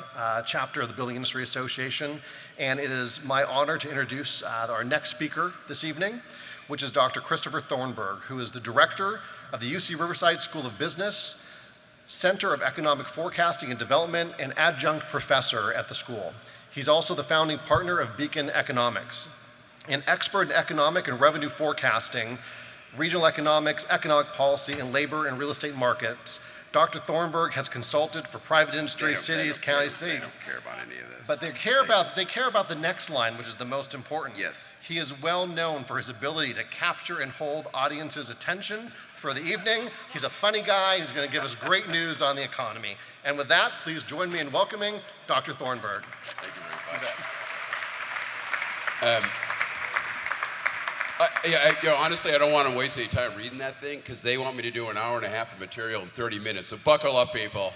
chapter of the Building Industry Association, and it is my honor to introduce our next speaker this evening, which is Dr. Christopher Thornberg, who is the director of the UC Riverside School of Business, Center of Economic Forecasting and Development, and adjunct professor at the school. He's also the founding partner of Beacon Economics. An expert in economic and revenue forecasting, regional economics, economic policy, and labor and real estate markets, Dr. Thornberg has consulted for private industry, cities, counties. They don't care about any of this. But they care about the next line, which is the most important. Yes. He is well known for his ability to capture and hold audiences' attention for the evening. He's a funny guy, and he's going to give us great news on the economy. And with that, please join me in welcoming Dr. Thornberg. Thank you very much. Honestly, I don't want to waste any time reading that thing because they want me to do an hour and a half of material in 30 minutes. So buckle up, people.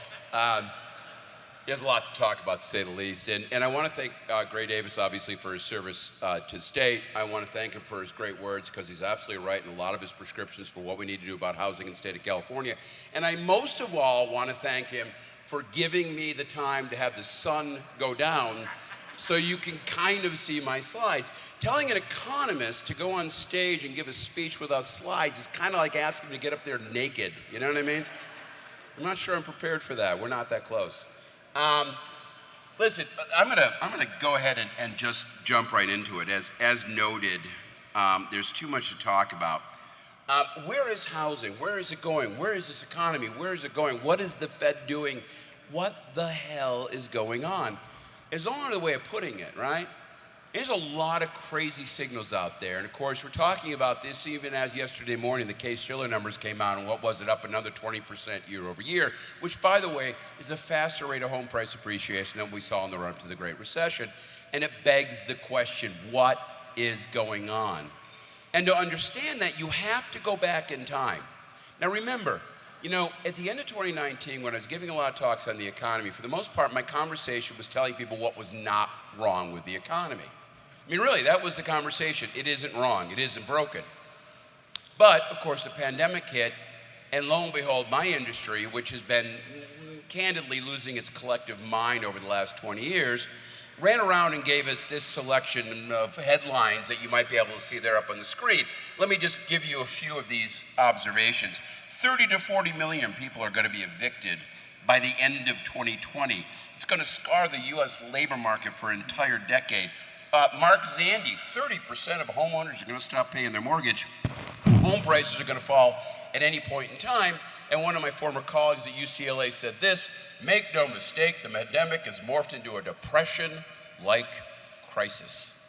There's a lot to talk about, to say the least. And I want to thank Gray Davis, obviously, for his service to the state. I want to thank him for his great words because he's absolutely right in a lot of his prescriptions for what we need to do about housing in the state of California. And I most of all want to thank him for giving me the time to have the sun go down so you can kind of see my slides. Telling an economist to go on stage and give a speech without slides is kind of like asking him to get up there naked. You know what I mean? I'm not sure I'm prepared for that. We're not that close. Listen, I'm gonna go ahead and just jump right into it. As noted, there's too much to talk about. Where is housing? Where is it going? Where is this economy? Where is it going? What is the Fed doing? What the hell is going on? There's only another way of putting it, right? There's a lot of crazy signals out there. And of course, we're talking about this even as yesterday morning, the Case-Shiller numbers came out, and what was it, up another 20% year over year, which, by the way, is a faster rate of home price appreciation than we saw in the run-up to the Great Recession. And it begs the question, what is going on? And to understand that, you have to go back in time. Now remember, you know, at the end of 2019, when I was giving a lot of talks on the economy, for the most part, my conversation was telling people what was not wrong with the economy. I mean, really, that was the conversation. It isn't wrong. It isn't broken. But, of course, the pandemic hit, and lo and behold, my industry, which has been candidly losing its collective mind over the last 20 years, ran around and gave us this selection of headlines that you might be able to see there up on the screen. Let me just give you a few of these observations. 30 to 40 million people are going to be evicted by the end of 2020. It's going to scar the U.S. labor market for an entire decade. Mark Zandi, 30% of homeowners are going to stop paying their mortgage. Home prices are going to fall at any point in time. And one of my former colleagues at UCLA said this: make no mistake, the pandemic has morphed into a depression-like crisis.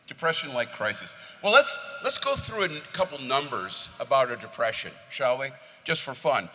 Depression-like crisis. Well, let's go through a couple numbers about a depression, shall we? Just for fun.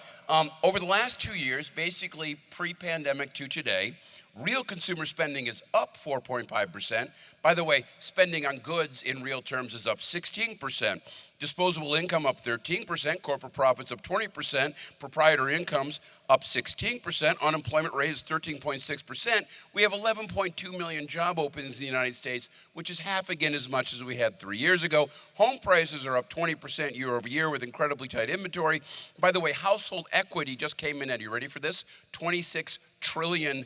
Over the last 2 years, basically pre-pandemic to today, real consumer spending is up 4.5%. By the way, spending on goods in real terms is up 16%. Disposable income up 13%, corporate profits up 20%, proprietor incomes up 16%, unemployment rate is 13.6%. We have 11.2 million job openings in the United States, which is half again as much as we had 3 years ago. Home prices are up 20% year over year with incredibly tight inventory. By the way, household equity just came in at, you ready for this? $26 trillion.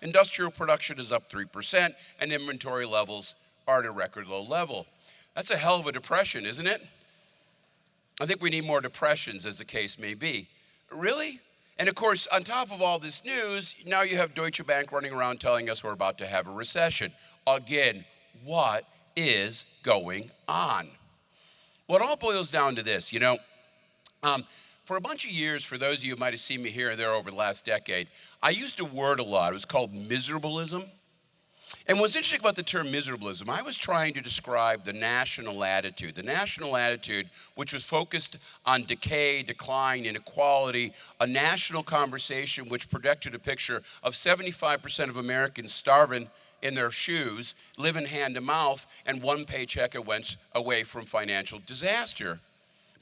Industrial production is up 3%, and inventory levels are at a record low level. That's a hell of a depression, isn't it? I think we need more depressions, as the case may be. Really? And of course, on top of all this news, now you have Deutsche Bank running around telling us we're about to have a recession. Again, what is going on? Well, it all boils down to this, for a bunch of years, for those of you who might have seen me here or there over the last decade, I used a word a lot. It was called miserablism. And what's interesting about the term miserablism, I was trying to describe the national attitude which was focused on decay, decline, inequality, a national conversation which projected a picture of 75% of Americans starving in their shoes, living hand to mouth, and one paycheck away from financial disaster.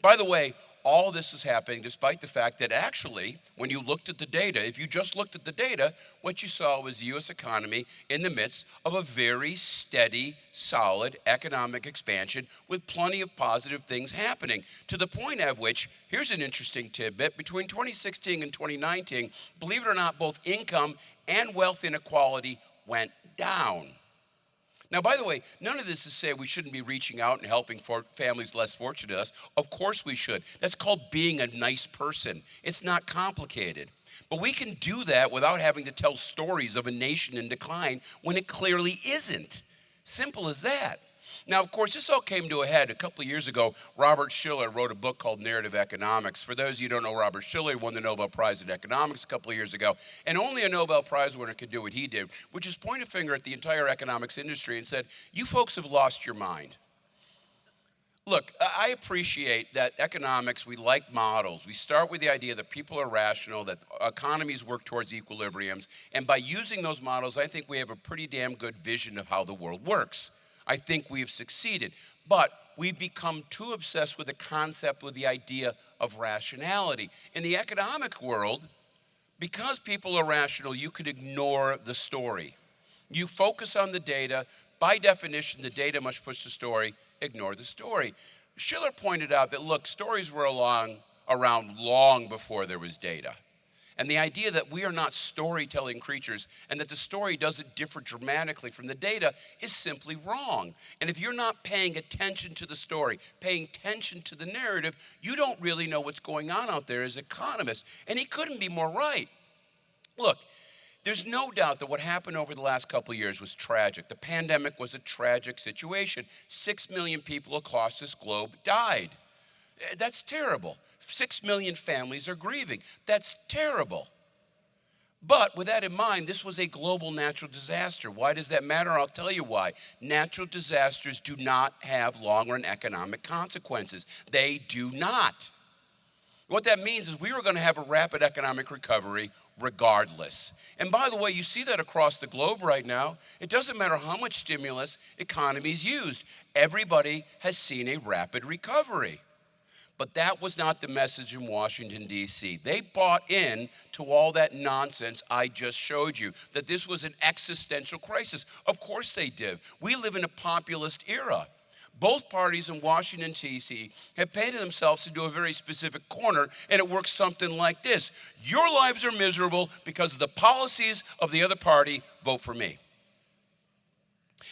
By the way, all this is happening despite the fact that actually, when you looked at the data, if you just looked at the data, what you saw was the U.S. economy in the midst of a very steady, solid economic expansion with plenty of positive things happening, to the point of which, here's an interesting tidbit, between 2016 and 2019, believe it or not, both income and wealth inequality went down. Now, by the way, none of this is to say we shouldn't be reaching out and helping families less fortunate than us. Of course we should. That's called being a nice person. It's not complicated. But we can do that without having to tell stories of a nation in decline when it clearly isn't. Simple as that. Now, of course, this all came to a head a couple of years ago. Robert Shiller wrote a book called Narrative Economics. For those of you who don't know Robert Shiller, he won the Nobel Prize in Economics a couple of years ago. And only a Nobel Prize winner could do what he did, which is point a finger at the entire economics industry and said, you folks have lost your mind. Look, I appreciate that economics, we like models. We start with the idea that people are rational, that economies work towards equilibriums. And by using those models, I think we have a pretty damn good vision of how the world works. I think we have succeeded, but we've become too obsessed with the concept, with the idea of rationality. In the economic world, because people are rational, you could ignore the story. You focus on the data. By definition, the data must push the story. Ignore the story. Shiller pointed out that, look, stories were around long before there was data. And the idea that we are not storytelling creatures and that the story doesn't differ dramatically from the data is simply wrong. And if you're not paying attention to the story, paying attention to the narrative, you don't really know what's going on out there as economists. And he couldn't be more right. Look, there's no doubt that what happened over the last couple of years was tragic. The pandemic was a tragic situation. 6 million people across this globe died. That's terrible. 6 million families are grieving. That's terrible. But with that in mind, this was a global natural disaster. Why does that matter? I'll tell you why. Natural disasters do not have long-run economic consequences. They do not. What that means is we were going to have a rapid economic recovery regardless. And by the way, you see that across the globe right now. It doesn't matter how much stimulus economies used. Everybody has seen a rapid recovery. But that was not the message in Washington, D.C. They bought in to all that nonsense I just showed you, that this was an existential crisis. Of course they did. We live in a populist era. Both parties in Washington, D.C. have painted themselves into a very specific corner, and it works something like this. Your lives are miserable because of the policies of the other party. Vote for me.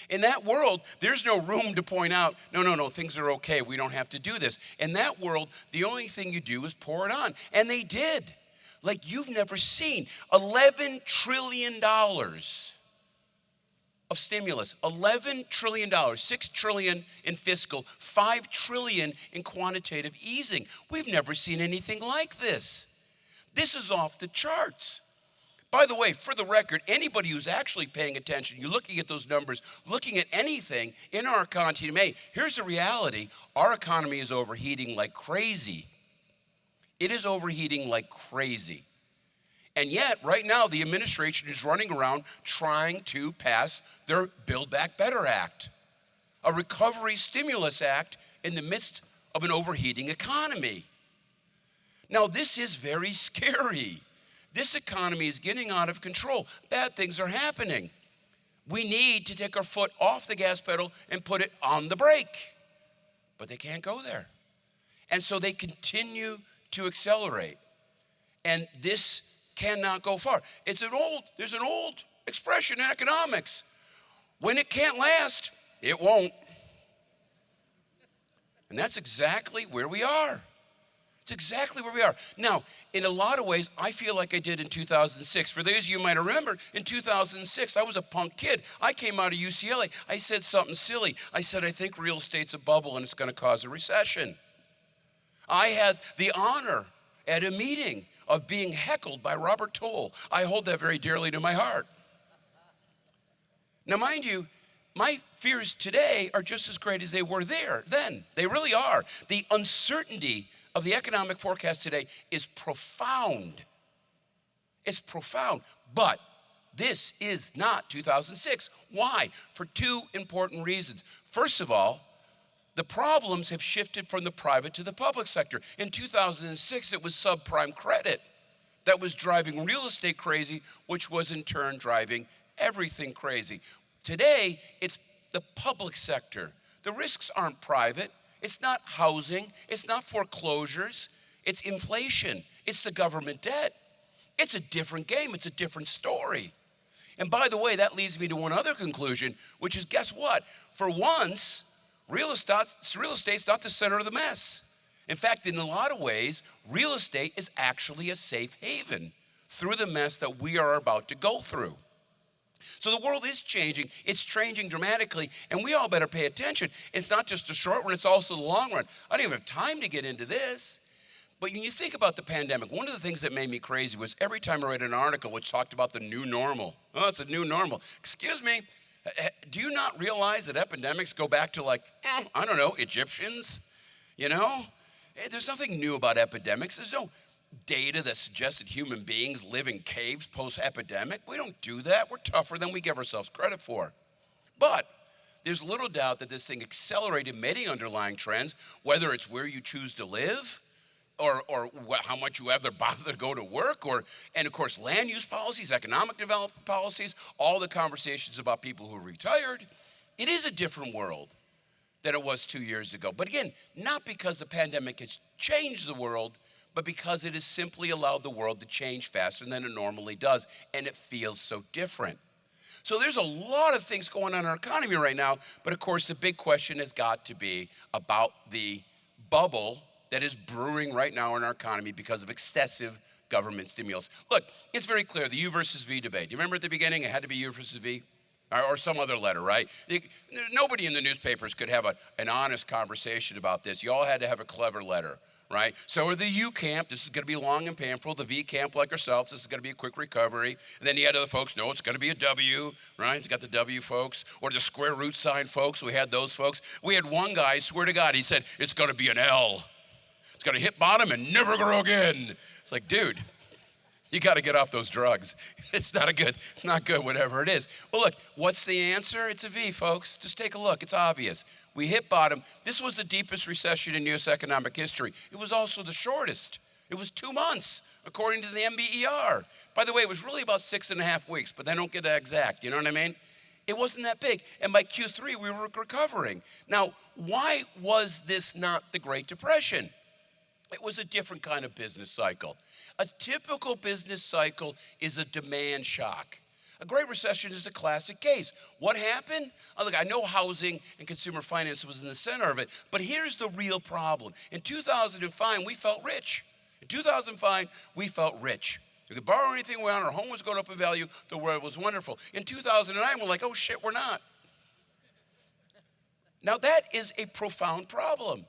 In that world, there's no room to point out, no, things are okay. We don't have to do this. In that world, the only thing you do is pour it on. And they did. Like you've never seen. $11 trillion of stimulus. $11 trillion. $6 trillion in fiscal. $5 trillion in quantitative easing. We've never seen anything like this. This is off the charts. By the way, for the record, anybody who's actually paying attention, you're looking at those numbers, looking at anything in our economy today, here's the reality. Our economy is overheating like crazy. It is overheating like crazy. And yet, right now, the administration is running around trying to pass their Build Back Better Act, a recovery stimulus act in the midst of an overheating economy. Now, this is very scary. This economy is getting out of control. Bad things are happening. We need to take our foot off the gas pedal and put it on the brake. But they can't go there. And so they continue to accelerate. And this cannot go far. There's an old expression in economics. When it can't last, it won't. And that's exactly where we are. It's exactly where we are. Now, in a lot of ways, I feel like I did in 2006. For those of you who might remember, in 2006, I was a punk kid. I came out of UCLA. I said something silly. I said, I think real estate's a bubble and it's going to cause a recession. I had the honor at a meeting of being heckled by Robert Toll. I hold that very dearly to my heart. Now, mind you, my fears today are just as great as they were then. They really are. The uncertainty of the economic forecast today is profound. It's profound. But this is not 2006. Why? For two important reasons. First of all, the problems have shifted from the private to the public sector. In 2006, it was subprime credit that was driving real estate crazy, which was in turn driving everything crazy. Today, it's the public sector. The risks aren't private. It's not housing. It's not foreclosures. It's inflation. It's the government debt. It's a different game. It's a different story. And by the way, that leads me to one other conclusion, which is, guess what? For once, real estate's not the center of the mess. In fact, in a lot of ways, real estate is actually a safe haven through the mess that we are about to go through. So the world is changing. It's changing dramatically, and we all better pay attention. It's not just the short run, it's also the long run. I don't even have time to get into this. But when you think about the pandemic, one of the things that made me crazy was every time I read an article which talked about the new normal. Oh, it's a new normal. Excuse me, do you not realize that epidemics go back to I don't know, Egyptians? You know? There's nothing new about epidemics. There's no data that suggests that human beings live in caves post-epidemic. We don't do that. We're tougher than we give ourselves credit for. But there's little doubt that this thing accelerated many underlying trends, whether it's where you choose to live, or how much you ever bother to go to work, and of course, land use policies, economic development policies, all the conversations about people who are retired. It is a different world than it was 2 years ago. But again, not because the pandemic has changed the world, but because it has simply allowed the world to change faster than it normally does, and it feels so different. So there's a lot of things going on in our economy right now, but of course, the big question has got to be about the bubble that is brewing right now in our economy because of excessive government stimulus. Look, it's very clear, the U versus V debate. Do you remember at the beginning, it had to be U versus V? Or some other letter, right? Nobody in the newspapers could have an honest conversation about this. You all had to have a clever letter, right? So are the U camp, this is gonna be long and painful. The V camp, like ourselves, this is gonna be a quick recovery. And then you had other folks, no, it's gonna be a W, right? You got the W folks, or the square root sign folks, we had those folks. We had one guy, swear to God, he said, it's gonna be an L. It's gonna hit bottom and never grow again. It's like, dude, you gotta get off those drugs. It's not good, whatever it is. Well, look, what's the answer? It's a V, folks. Just take a look, it's obvious. We hit bottom. This was the deepest recession in US economic history. It was also the shortest. It was 2 months, according to the MBER. By the way, it was really about 6.5 weeks, but they don't get that exact, you know what I mean? It wasn't that big, and by Q3, we were recovering. Now, why was this not the Great Depression? It was a different kind of business cycle. A typical business cycle is a demand shock. A Great Recession is a classic case. What happened? Oh, look, I know housing and consumer finance was in the center of it, but here's the real problem. In 2005, we felt rich. In 2005, we felt rich. We could borrow anything we want, our home was going up in value, the world was wonderful. In 2009, we're like, oh shit, we're not. Now that is a profound problem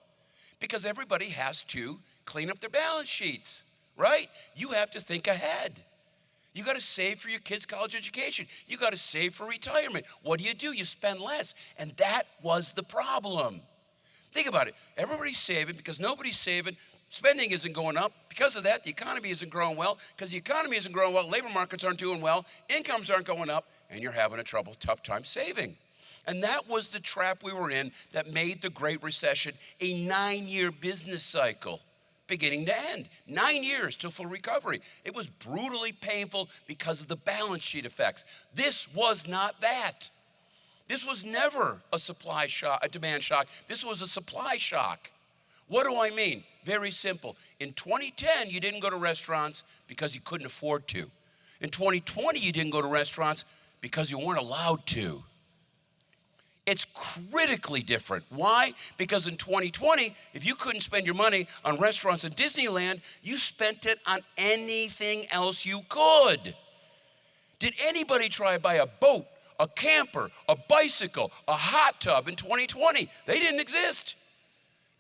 because everybody has to clean up their balance sheets, right? You have to think ahead. You got to save for your kids' college education. You got to save for retirement. What do? You spend less. And that was the problem. Think about it. Everybody's saving because nobody's saving. Spending isn't going up. Because of that, the economy isn't growing well. Because the economy isn't growing well, labor markets aren't doing well, incomes aren't going up, and you're having a tough time saving. And that was the trap we were in that made the Great Recession a 9-year business cycle, beginning to end. 9 years to full recovery. It was brutally painful because of the balance sheet effects. This was not that. This was never a supply shock, a demand shock. This was a supply shock. What do I mean? Very simple. In 2010, you didn't go to restaurants because you couldn't afford to. In 2020, you didn't go to restaurants because you weren't allowed to. It's critically different. Why? Because in 2020, if you couldn't spend your money on restaurants and Disneyland, you spent it on anything else you could. Did anybody try to buy a boat, a camper, a bicycle, a hot tub in 2020? They didn't exist.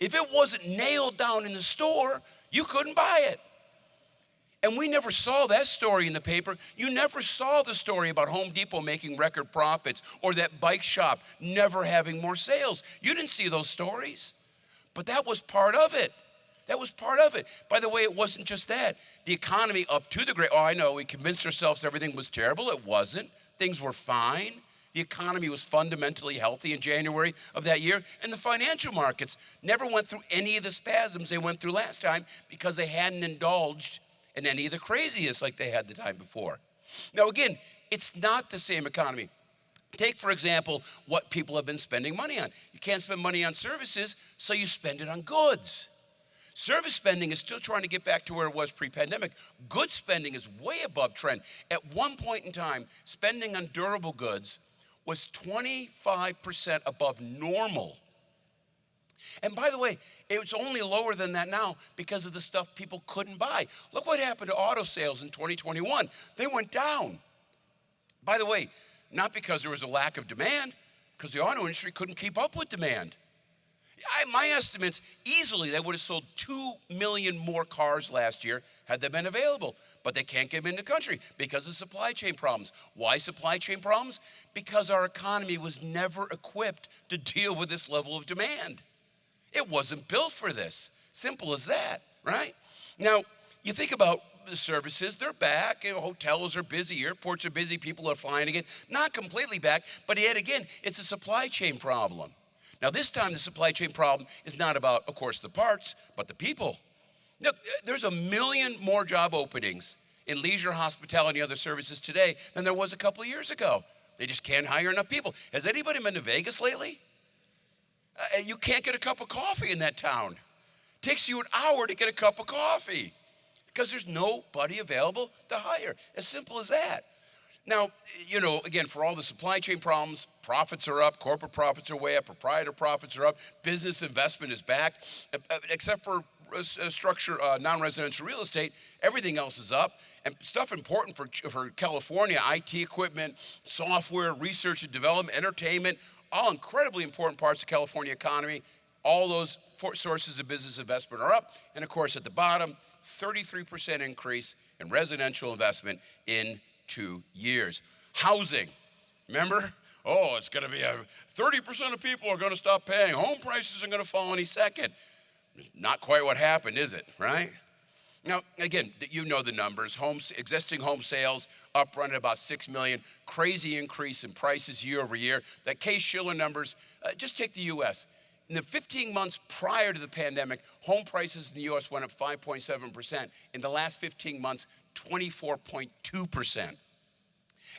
If it wasn't nailed down in the store, you couldn't buy it. And we never saw that story in the paper. You never saw the story about Home Depot making record profits or that bike shop never having more sales. You didn't see those stories. But that was part of it. That was part of it. By the way, it wasn't just that. The economy up to the great, oh, I know, we convinced ourselves everything was terrible. It wasn't. Things were fine. The economy was fundamentally healthy in January of that year. And the financial markets never went through any of the spasms they went through last time because they hadn't indulged in any of the craziest like they had the time before. Now, again, it's not the same economy. Take, for example, what people have been spending money on. You can't spend money on services, so you spend it on goods. Service spending is still trying to get back to where it was pre-pandemic. Goods spending is way above trend. At one point in time, spending on durable goods was 25% above normal. And by the way, it's only lower than that now because of the stuff people couldn't buy. Look what happened to auto sales in 2021. They went down. By the way, not because there was a lack of demand, because the auto industry couldn't keep up with demand. My estimates, easily they would have sold 2 million more cars last year had they been available. But they can't get them in the country because of supply chain problems. Why supply chain problems? Because our economy was never equipped to deal with this level of demand. It wasn't built for this. Simple as that, right? Now, you think about the services, they're back. Hotels are busy, airports are busy, people are flying again. Not completely back, but yet again, it's a supply chain problem. Now, this time the supply chain problem is not about, of course, the parts, but the people. Look, there's 1 million more job openings in leisure, hospitality, and other services today than there was a couple of years ago. They just can't hire enough people. Has anybody been to Vegas lately? You can't get a cup of coffee in that town. It takes you an hour to get a cup of coffee because there's nobody available to hire. As simple as that. Now, again, for all the supply chain problems, profits are up, corporate profits are way up, proprietor profits are up, business investment is back, except for non-residential real estate, everything else is up. And stuff important for California, IT equipment, software, research and development, entertainment, all incredibly important parts of the California economy. All those sources of business investment are up. And of course, at the bottom, 33% increase in residential investment in 2 years. Housing, remember? Oh, it's going to be 30% of people are going to stop paying. Home prices are going to fall any second. Not quite what happened, is it, right? Now, again, you know the numbers. Existing home sales up running about 6 million. Crazy increase in prices year over year. That Case-Shiller numbers, just take the U.S. In the 15 months prior to the pandemic, home prices in the U.S. went up 5.7%. In the last 15 months, 24.2%.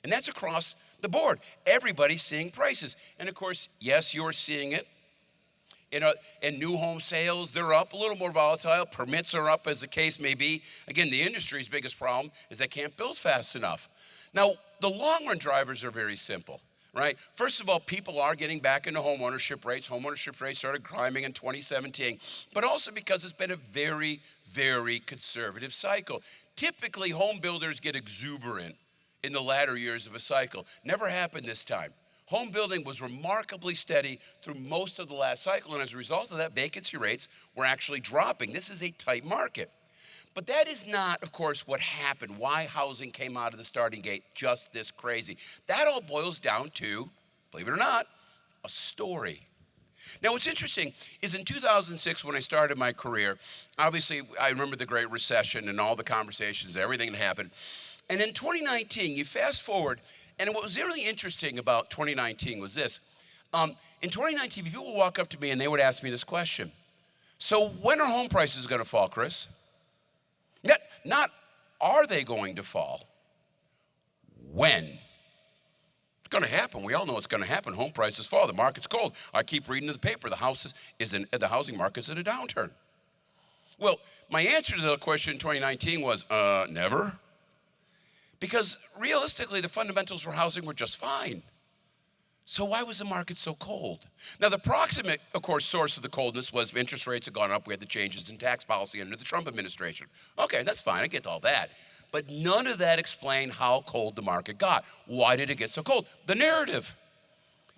And that's across the board. Everybody's seeing prices. And of course, yes, you're seeing it. And new home sales, they're up, a little more volatile. Permits are up, as the case may be. Again, the industry's biggest problem is they can't build fast enough. Now, the long-run drivers are very simple, right? First of all, people are getting back into home ownership rates. Home ownership rates started climbing in 2017, but also because it's been a very, very conservative cycle. Typically, home builders get exuberant in the latter years of a cycle. Never happened this time. Home building was remarkably steady through most of the last cycle, and as a result of that, vacancy rates were actually dropping. This is a tight market. But that is not, of course, what happened, why housing came out of the starting gate just this crazy. That all boils down to, believe it or not, a story. Now, what's interesting is in 2006, when I started my career, obviously, I remember the Great Recession and all the conversations, everything that happened. And in 2019, you fast forward, and what was really interesting about 2019 was this. In 2019, people would walk up to me and they would ask me this question. So when are home prices going to fall, Chris? Not are they going to fall? When? It's going to happen. We all know it's going to happen. Home prices fall. The market's cold. I keep reading in the paper. The housing market's in a downturn. Well, my answer to the question in 2019 was, never. Because realistically, the fundamentals for housing were just fine. So why was the market so cold? Now, the proximate, of course, source of the coldness was interest rates had gone up. We had the changes in tax policy under the Trump administration. Okay, that's fine. I get all that. But none of that explained how cold the market got. Why did it get so cold? The narrative.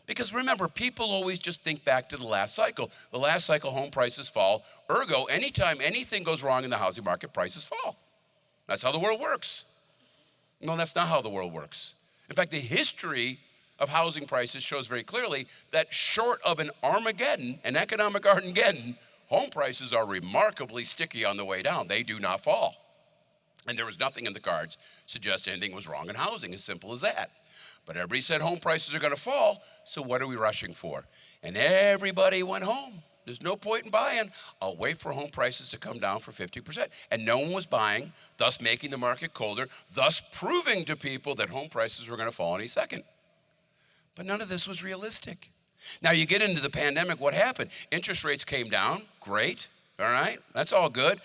Because remember, people always just think back to the last cycle. The last cycle, home prices fall. Ergo, anytime anything goes wrong in the housing market, prices fall. That's how the world works. No, that's not how the world works. In fact, the history of housing prices shows very clearly that short of an Armageddon, an economic Armageddon, home prices are remarkably sticky on the way down. They do not fall. And there was nothing in the cards suggesting anything was wrong in housing, as simple as that. But everybody said home prices are going to fall, so what are we rushing for? And everybody went home. There's no point in buying. I'll wait for home prices to come down for 50%. And no one was buying, thus making the market colder, thus proving to people that home prices were going to fall any second. But none of this was realistic. Now you get into the pandemic, what happened? Interest rates came down, great, all right? That's all good.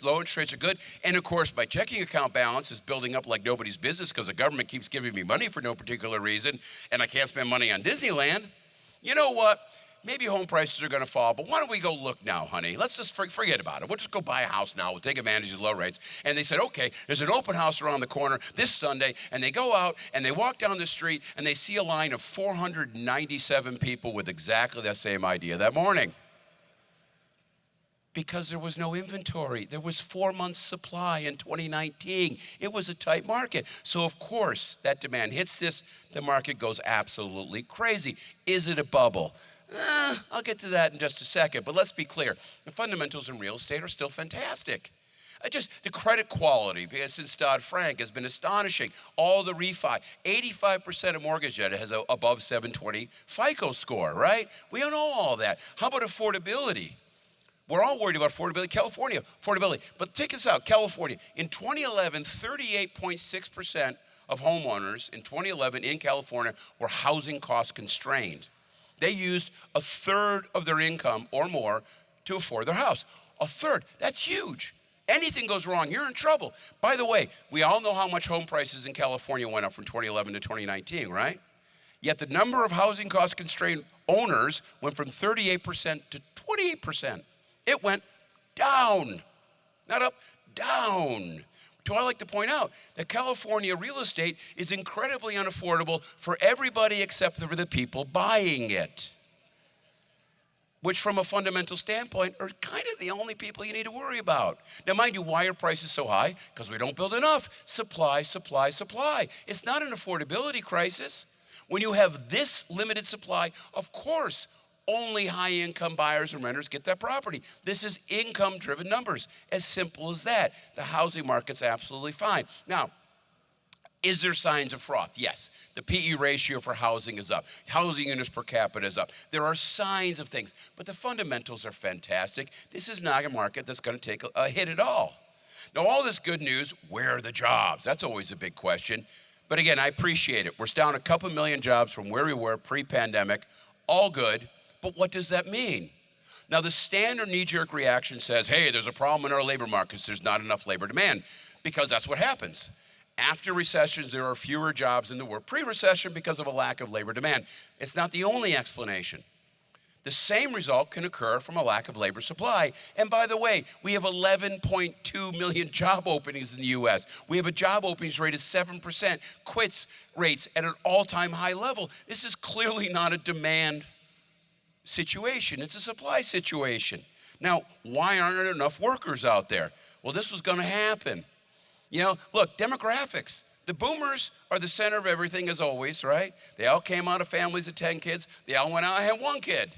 Low interest rates are good. And of course, my checking account balance is building up like nobody's business because the government keeps giving me money for no particular reason, and I can't spend money on Disneyland. You know what? Maybe home prices are going to fall, but why don't we go look now, honey? Let's just forget about it. We'll just go buy a house now. We'll take advantage of the low rates. And they said, okay, there's an open house around the corner this Sunday, and they go out and they walk down the street and they see a line of 497 people with exactly that same idea that morning. Because there was no inventory. There was 4 months supply in 2019. It was a tight market. So of course, that demand hits this, the market goes absolutely crazy. Is it a bubble? I'll get to that in just a second, but let's be clear. The fundamentals in real estate are still fantastic. The credit quality, because since Dodd-Frank, has been astonishing. All the refi, 85% of mortgage debt has an above 720 FICO score, right? We don't know all that. How about affordability? We're all worried about affordability. California, affordability. But take this out, California. In 2011, 38.6% of homeowners in 2011 in California were housing cost constrained. They used a third of their income or more to afford their house. A third, that's huge. Anything goes wrong, you're in trouble. By the way, we all know how much home prices in California went up from 2011 to 2019, right? Yet the number of housing cost constrained owners went from 38% to 28%. It went down, not up, down. So I like to point out that California real estate is incredibly unaffordable for everybody except for the people buying it, which from a fundamental standpoint are kind of the only people you need to worry about. Now, mind you, why are prices so high? Because we don't build enough. Supply, supply, supply. It's not an affordability crisis. When you have this limited supply, of course, only high-income buyers and renters get that property. This is income-driven numbers, as simple as that. The housing market's absolutely fine. Now, is there signs of froth? Yes. The PE ratio for housing is up. Housing units per capita is up. There are signs of things, but the fundamentals are fantastic. This is not a market that's going to take a hit at all. Now, all this good news, where are the jobs? That's always a big question. But again, I appreciate it. We're down a couple million jobs from where we were pre-pandemic. All good. But what does that mean? Now, the standard knee-jerk reaction says, hey, there's a problem in our labor markets. There's not enough labor demand, because that's what happens. After recessions, there are fewer jobs than there were pre-recession because of a lack of labor demand. It's not the only explanation. The same result can occur from a lack of labor supply. And by the way, we have 11.2 million job openings in the U.S. We have a job openings rate of 7%, quits rates at an all-time high level. This is clearly not a demand situation. It's a supply situation. Now, why aren't there enough workers out there? Well, this was going to happen. You know, look, demographics. The boomers are the center of everything, as always, right? They all came out of families of 10 kids. They all went out and had 1 kid.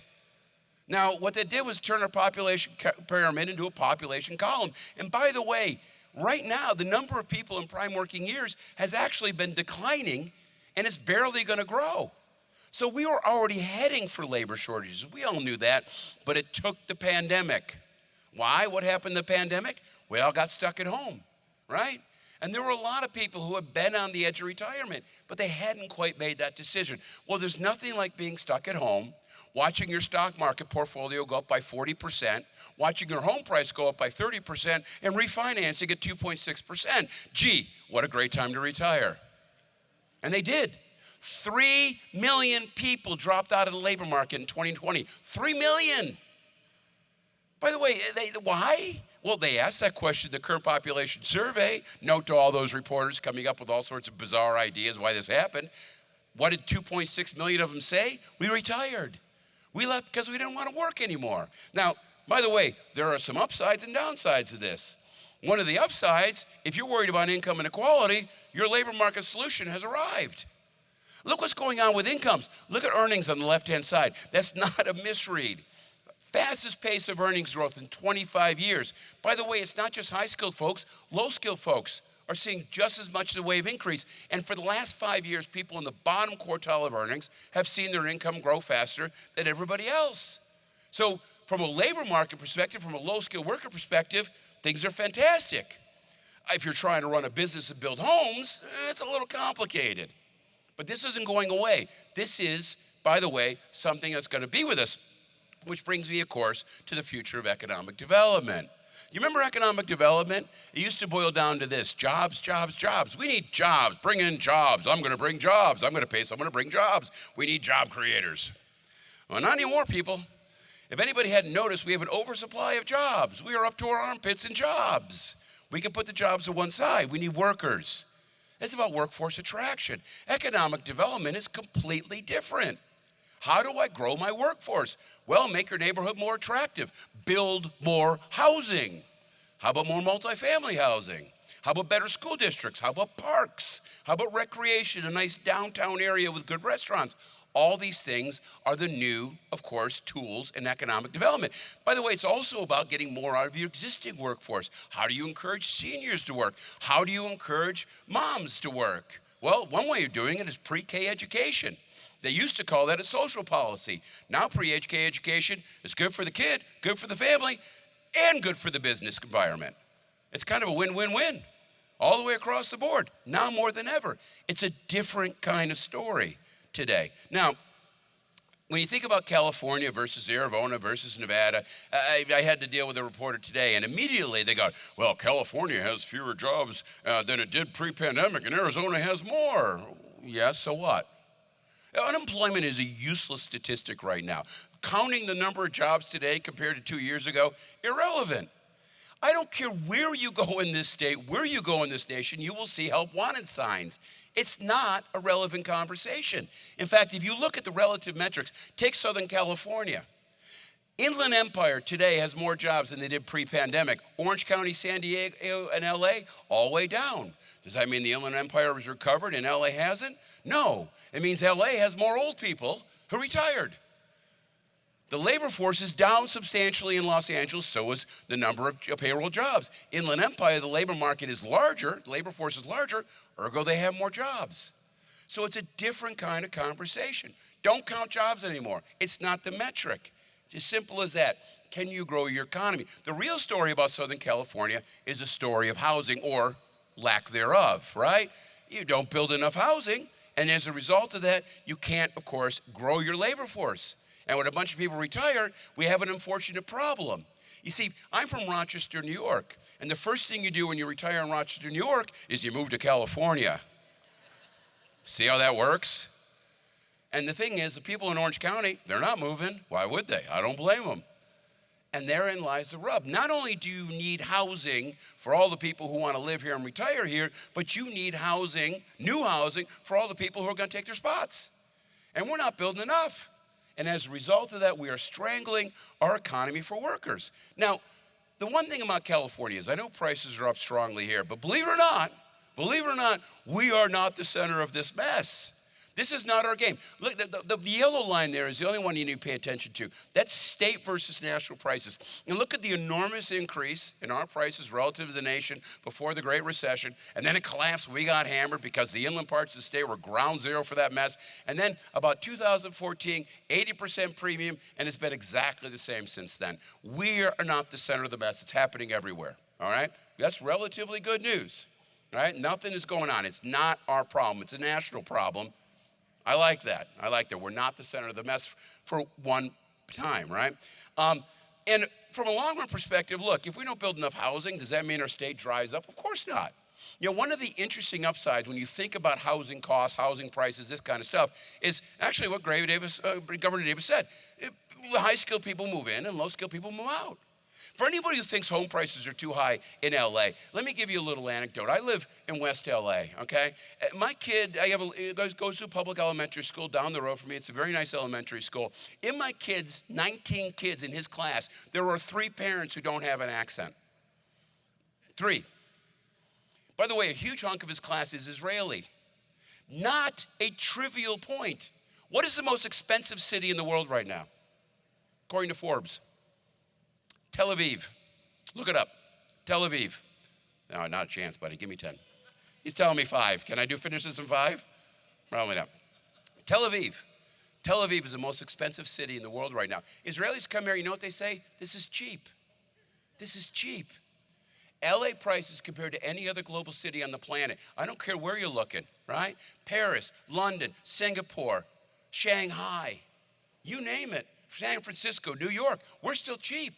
Now, what they did was turn our population pyramid into a population column. And by the way, right now, the number of people in prime working years has actually been declining, and it's barely going to grow. So we were already heading for labor shortages. We all knew that, but it took the pandemic. Why? What happened in the pandemic? We all got stuck at home, right? And there were a lot of people who had been on the edge of retirement, but they hadn't quite made that decision. Well, there's nothing like being stuck at home, watching your stock market portfolio go up by 40%, watching your home price go up by 30%, and refinancing at 2.6%. Gee, what a great time to retire. And they did. 3 million people dropped out of the labor market in 2020. 3 million. By the way, why? Well, they asked that question in the current population survey. Note to all those reporters coming up with all sorts of bizarre ideas why this happened. What did 2.6 million of them say? We retired. We left because we didn't want to work anymore. Now, by the way, there are some upsides and downsides to this. One of the upsides, if you're worried about income inequality, your labor market solution has arrived. Look what's going on with incomes. Look at earnings on the left-hand side. That's not a misread. Fastest pace of earnings growth in 25 years. By the way, it's not just high-skilled folks. Low-skilled folks are seeing just as much of the wave increase. And for the last 5 years, people in the bottom quartile of earnings have seen their income grow faster than everybody else. So from a labor market perspective, from a low-skilled worker perspective, things are fantastic. If you're trying to run a business and build homes, it's a little complicated. But this isn't going away. This is, by the way, something that's going to be with us. Which brings me, of course, to the future of economic development. You remember economic development? It used to boil down to this: jobs, jobs, jobs. We need jobs. Bring in jobs. I'm going to bring jobs. I'm going to pay someone to bring jobs. We need job creators. Well, not anymore, people. If anybody hadn't noticed, we have an oversupply of jobs. We are up to our armpits in jobs. We can put the jobs to one side. We need workers. It's about workforce attraction. Economic development is completely different. How do I grow my workforce? Well, make your neighborhood more attractive. Build more housing. How about more multifamily housing? How about better school districts? How about parks? How about recreation, a nice downtown area with good restaurants? All these things are the new, of course, tools in economic development. By the way, it's also about getting more out of your existing workforce. How do you encourage seniors to work? How do you encourage moms to work? Well, one way of doing it is pre-K education. They used to call that a social policy. Now pre-K education is good for the kid, good for the family, and good for the business environment. It's kind of a win-win-win all the way across the board, now more than ever. It's a different kind of story today. Now, when you think about California versus Arizona versus Nevada, I had to deal with a reporter today, and immediately they go, well, California has fewer jobs than it did pre-pandemic, and Arizona has more. Yeah, so what? Unemployment is a useless statistic right now. Counting the number of jobs today compared to 2 years ago, irrelevant. I don't care where you go in this state, where you go in this nation, you will see help wanted signs. It's not a relevant conversation. In fact, if you look at the relative metrics, take Southern California. Inland Empire today has more jobs than they did pre-pandemic. Orange County, San Diego, and LA, all the way down. Does that mean the Inland Empire has recovered and LA hasn't? No, it means LA has more old people who retired. The labor force is down substantially in Los Angeles, so is the number of payroll jobs. Inland Empire, the labor market is larger, the labor force is larger, ergo they have more jobs. So it's a different kind of conversation. Don't count jobs anymore. It's not the metric. It's as simple as that. Can you grow your economy? The real story about Southern California is a story of housing or lack thereof, right? You don't build enough housing, and as a result of that, you can't, of course, grow your labor force. And when a bunch of people retire, we have an unfortunate problem. You see, I'm from Rochester, New York, and the first thing you do when you retire in Rochester, New York is you move to California. See how that works? And the thing is, the people in Orange County, they're not moving. Why would they? I don't blame them. And therein lies the rub. Not only do you need housing for all the people who want to live here and retire here, but you need housing, new housing, for all the people who are going to take their spots. And we're not building enough. And as a result of that, we are strangling our economy for workers. Now, the one thing about California is I know prices are up strongly here, but believe it or not, we are not the center of this mess. This is not our game. Look, the yellow line there is the only one you need to pay attention to. That's state versus national prices. And look at the enormous increase in our prices relative to the nation before the Great Recession. And then it collapsed. We got hammered because the inland parts of the state were ground zero for that mess. And then about 2014, 80% premium, and it's been exactly the same since then. We are not the center of the mess. It's happening everywhere, all right? That's relatively good news, all right? Nothing is going on. It's not our problem. It's a national problem. I like that. We're not the center of the mess for one time, right? And from a long-run perspective, look, if we don't build enough housing, does that mean our state dries up? Of course not. You know, one of the interesting upsides when you think about housing costs, housing prices, this kind of stuff, is actually what Governor Davis said. High-skilled people move in and low-skilled people move out. For anybody who thinks home prices are too high in LA, let me give you a little anecdote. I live in West LA, okay? My kid, goes to a public elementary school down the road from me. It's a very nice elementary school. In my kids, 19 kids in his class, there are 3 parents who don't have an accent. 3. By the way, a huge hunk of his class is Israeli. Not a trivial point. What is the most expensive city in the world right now? According to Forbes. Tel Aviv. Look it up. Tel Aviv. No, not a chance, buddy. Give me 10. He's telling me 5. Can I finish this in 5? Probably not. Tel Aviv. Tel Aviv is the most expensive city in the world right now. Israelis come here, you know what they say? This is cheap. This is cheap. LA prices compared to any other global city on the planet. I don't care where you're looking, right? Paris, London, Singapore, Shanghai, you name it. San Francisco, New York, we're still cheap.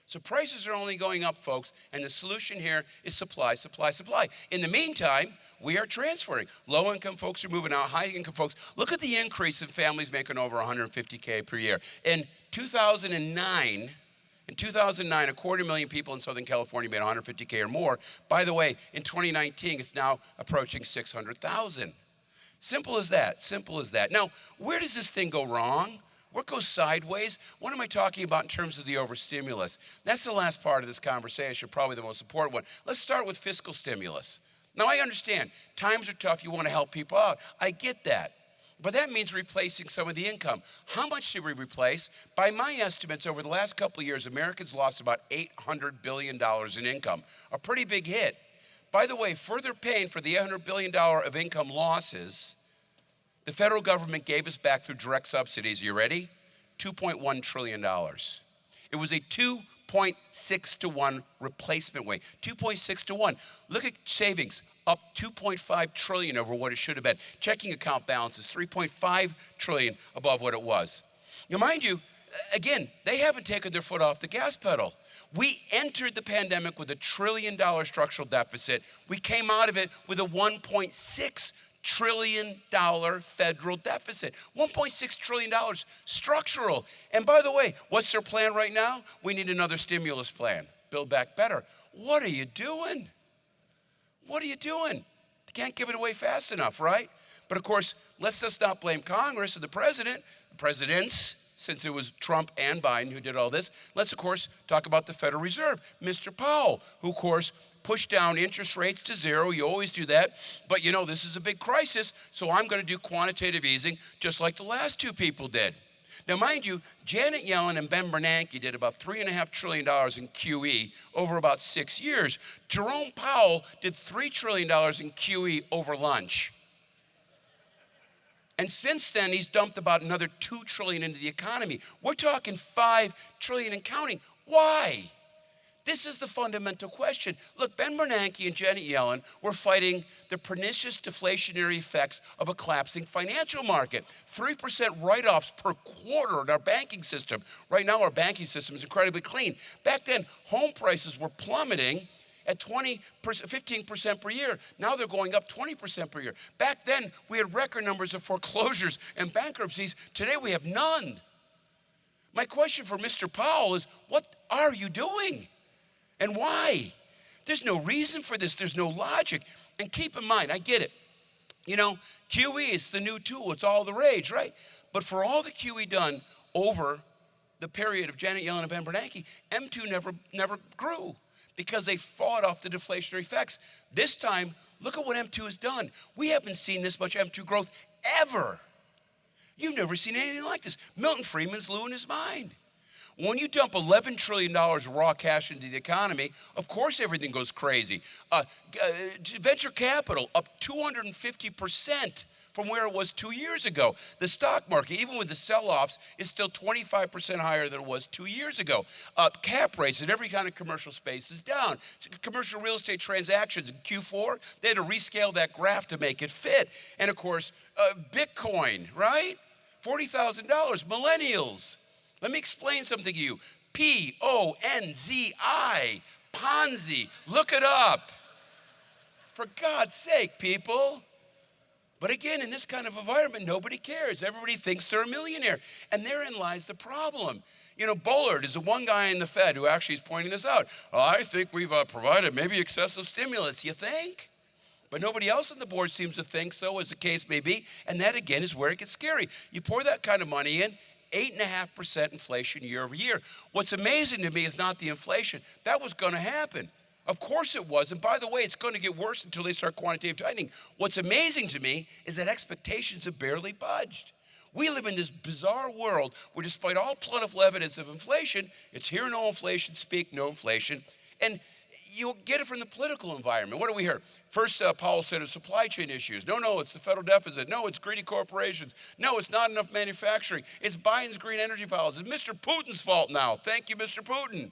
So prices are only going up, folks, and the solution here is supply, supply, supply. In the meantime, we are transferring. Low-income folks are moving out, high-income folks. Look at the increase in families making over $150K per year. In 2009, a 250,000 people in Southern California made $150K or more. By the way, in 2019, it's now approaching 600,000. Simple as that, simple as that. Now, where does this thing go wrong? Where it goes sideways? What am I talking about in terms of the overstimulus? That's the last part of this conversation, probably the most important one. Let's start with fiscal stimulus. Now, I understand times are tough, you want to help people out. I get that. But that means replacing some of the income. How much did we replace? By my estimates, over the last couple of years, Americans lost about $800 billion in income, a pretty big hit. By the way, further paying for the $800 billion of income losses, the federal government gave us back through direct subsidies. You ready? $2.1 trillion. It was a 2.6 to 1 replacement rate. 2.6 to 1. Look at savings, up 2.5 trillion over what it should have been. Checking account balances, 3.5 trillion above what it was. Now, mind you, again, they haven't taken their foot off the gas pedal. We entered the pandemic with $1 trillion structural deficit. We came out of it with a $1.6 trillion federal deficit. $1.6 trillion structural. And by the way, what's their plan right now? We need another stimulus plan. Build back better. What are you doing? What are you doing? You can't give it away fast enough, right? But of course, let's just not blame Congress and the presidents, since it was Trump and Biden who did all this. Let's, of course, talk about the Federal Reserve, Mr. Powell, who, of course, pushed down interest rates to 0. You always do that. But, you know, this is a big crisis, so I'm going to do quantitative easing just like the last 2 people did. Now, mind you, Janet Yellen and Ben Bernanke did about $3.5 trillion in QE over about 6 years. Jerome Powell did $3 trillion in QE over lunch. And since then, he's dumped about another $2 trillion into the economy. We're talking $5 trillion and counting. Why? This is the fundamental question. Look, Ben Bernanke and Janet Yellen were fighting the pernicious deflationary effects of a collapsing financial market. 3% write-offs per quarter in our banking system. Right now, our banking system is incredibly clean. Back then, home prices were plummeting at 15% per year. Now they're going up 20% per year. Back then, we had record numbers of foreclosures and bankruptcies. Today, we have none. My question for Mr. Powell is, what are you doing? And why? There's no reason for this. There's no logic. And keep in mind, I get it. You know, QE is the new tool. It's all the rage, right? But for all the QE done over the period of Janet Yellen and Ben Bernanke, M2 never grew, because they fought off the deflationary effects. This time, look at what M2 has done. We haven't seen this much M2 growth ever. You've never seen anything like this. Milton Friedman's losing his mind. When you dump $11 trillion of raw cash into the economy, of course everything goes crazy. Venture capital up 250% from where it was 2 years ago. The stock market, even with the sell-offs, is still 25% higher than it was 2 years ago. Cap rates in every kind of commercial space is down. Commercial real estate transactions in Q4, they had to rescale that graph to make it fit. And of course, Bitcoin, right? $40,000, millennials. Let me explain something to you. P-O-N-Z-I, Ponzi, look it up. For God's sake, people. But again, in this kind of environment, nobody cares. Everybody thinks they're a millionaire. And therein lies the problem. You know, Bullard is the one guy in the Fed who actually is pointing this out. Oh, I think we've provided maybe excessive stimulus. You think? But nobody else on the board seems to think so, as the case may be. And that, again, is where it gets scary. You pour that kind of money in, 8.5% inflation year over year. What's amazing to me is not the inflation. That was going to happen. Of course it was. And by the way, it's going to get worse until they start quantitative tightening. What's amazing to me is that expectations have barely budged. We live in this bizarre world where despite all plentiful evidence of inflation, it's hear no inflation, speak no inflation. And you'll get it from the political environment. What do we hear? First, Powell said it's supply chain issues. No, it's the federal deficit. No, it's greedy corporations. No, it's not enough manufacturing. It's Biden's green energy policy. It's Mr. Putin's fault now. Thank you, Mr. Putin.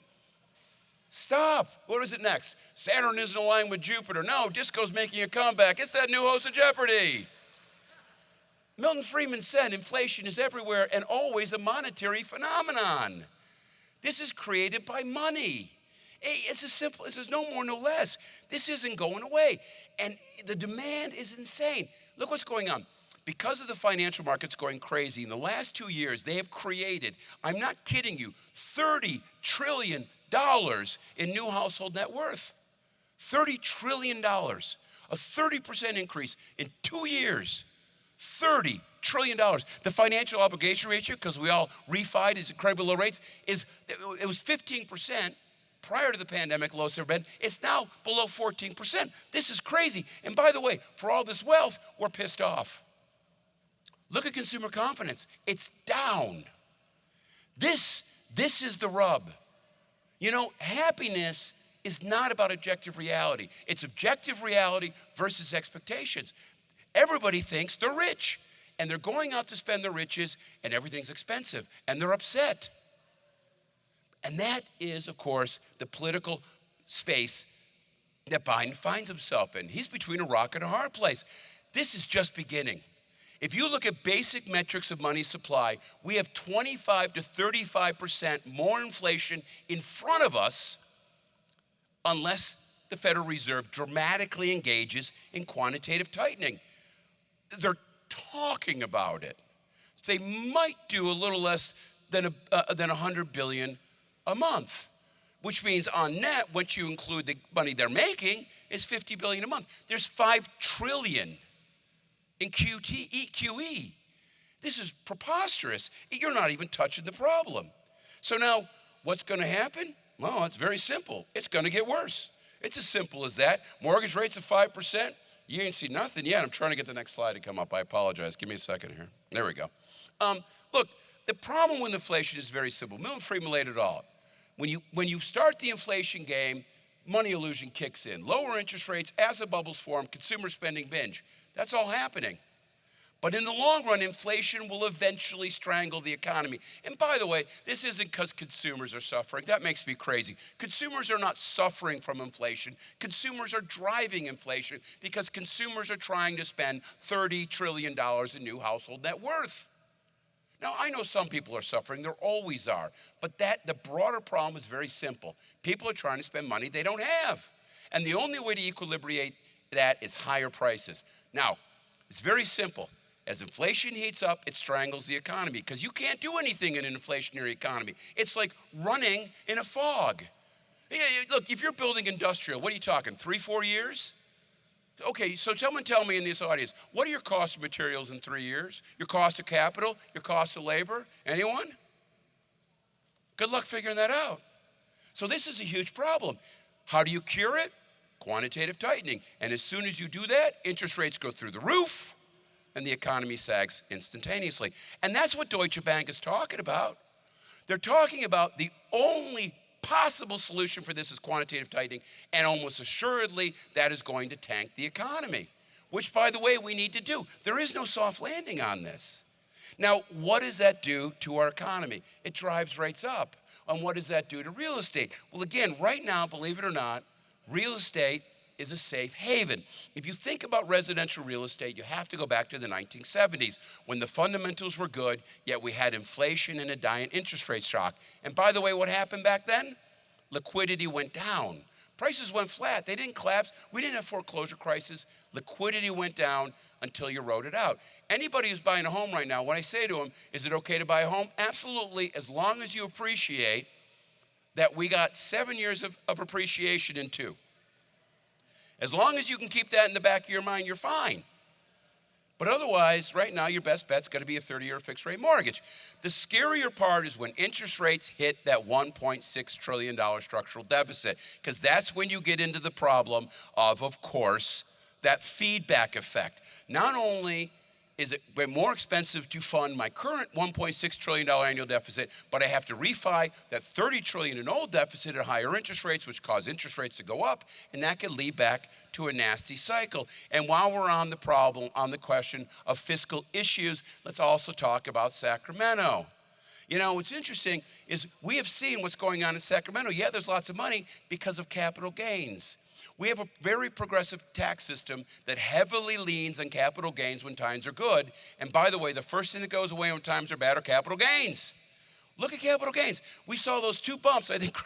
Stop. What is it next? Saturn isn't aligned with Jupiter. No, disco's making a comeback. It's that new host of Jeopardy. Milton Friedman said inflation is everywhere and always a monetary phenomenon. This is created by money. It's as simple as there's no more, no less. This isn't going away. And the demand is insane. Look what's going on. Because of the financial markets going crazy, in the last 2 years, they have created, I'm not kidding you, $30 trillion in new household net worth. $30 trillion, a 30% increase in 2 years. $30 trillion. The financial obligation ratio, because we all refied, is incredibly low rates, it was 15% prior to the pandemic, lowest ever been. It's now below 14%. This is crazy. And by the way, for all this wealth, we're pissed off. Look at consumer confidence. It's down. This is the rub. You know, happiness is not about objective reality. It's objective reality versus expectations. Everybody thinks they're rich, and they're going out to spend their riches, and everything's expensive, and they're upset. And that is, of course, the political space that Biden finds himself in. He's between a rock and a hard place. This is just beginning. If you look at basic metrics of money supply, we have 25 to 35% more inflation in front of us unless the Federal Reserve dramatically engages in quantitative tightening. They're talking about it. They might do a little less than $100 billion a month, which means on net, once you include the money they're making, is $50 billion a month. There's $5 trillion in QE. This is preposterous. You're not even touching the problem. So now, what's going to happen? Well, it's very simple. It's going to get worse. It's as simple as that. Mortgage rates of 5%. You ain't seen nothing yet. I'm trying to get the next slide to come up. I apologize. Give me a second here. There we go. Look, the problem with inflation is very simple. Milton Friedman laid it all. When you start the inflation game, money illusion kicks in. Lower interest rates, asset bubbles form, consumer spending binge. That's all happening. But in the long run, inflation will eventually strangle the economy. And by the way, this isn't because consumers are suffering. That makes me crazy. Consumers are not suffering from inflation. Consumers are driving inflation because consumers are trying to spend $30 trillion in new household net worth. Now, I know some people are suffering. There always are. But the broader problem is very simple. People are trying to spend money they don't have. And the only way to equilibrate that is higher prices. Now, it's very simple. As inflation heats up, it strangles the economy because you can't do anything in an inflationary economy. It's like running in a fog. Look, if you're building industrial, what are you talking, 3-4 years? Okay, so someone tell me in this audience, what are your cost of materials in 3 years? Your cost of capital? Your cost of labor? Anyone? Good luck figuring that out. So this is a huge problem. How do you cure it? Quantitative tightening. And as soon as you do that, interest rates go through the roof and the economy sags instantaneously. And that's what Deutsche Bank is talking about. They're talking about the only possible solution for this is quantitative tightening, and almost assuredly that is going to tank the economy, which, by the way, we need to do. There is no soft landing on this. Now, what does that do to our economy? It drives rates up. And what does that do to real estate? Well, again, right now, believe it or not, real estate is a safe haven. If you think about residential real estate, you have to go back to the 1970s when the fundamentals were good, yet we had inflation and a giant interest rate shock. And by the way, what happened back then? Liquidity went down. Prices went flat. They didn't collapse. We didn't have foreclosure crisis. Liquidity went down until you wrote it out. Anybody who's buying a home right now, when I say to them, is it okay to buy a home? Absolutely, as long as you appreciate that we got 7 years of appreciation in 2. As long as you can keep that in the back of your mind, you're fine. But otherwise, right now, your best bet's going to be a 30-year fixed-rate mortgage. The scarier part is when interest rates hit that $1.6 trillion structural deficit, because that's when you get into the problem of course, that feedback effect. Not only is it more expensive to fund my current $1.6 trillion annual deficit, but I have to refi that $30 trillion in old deficit at higher interest rates, which cause interest rates to go up, and that can lead back to a nasty cycle. And while we're on the question of fiscal issues, let's also talk about Sacramento. You know, what's interesting is we have seen what's going on in Sacramento. Yeah, there's lots of money because of capital gains. We have a very progressive tax system that heavily leans on capital gains when times are good. And by the way, the first thing that goes away when times are bad are capital gains. Look at capital gains. We saw those 2 bumps. I think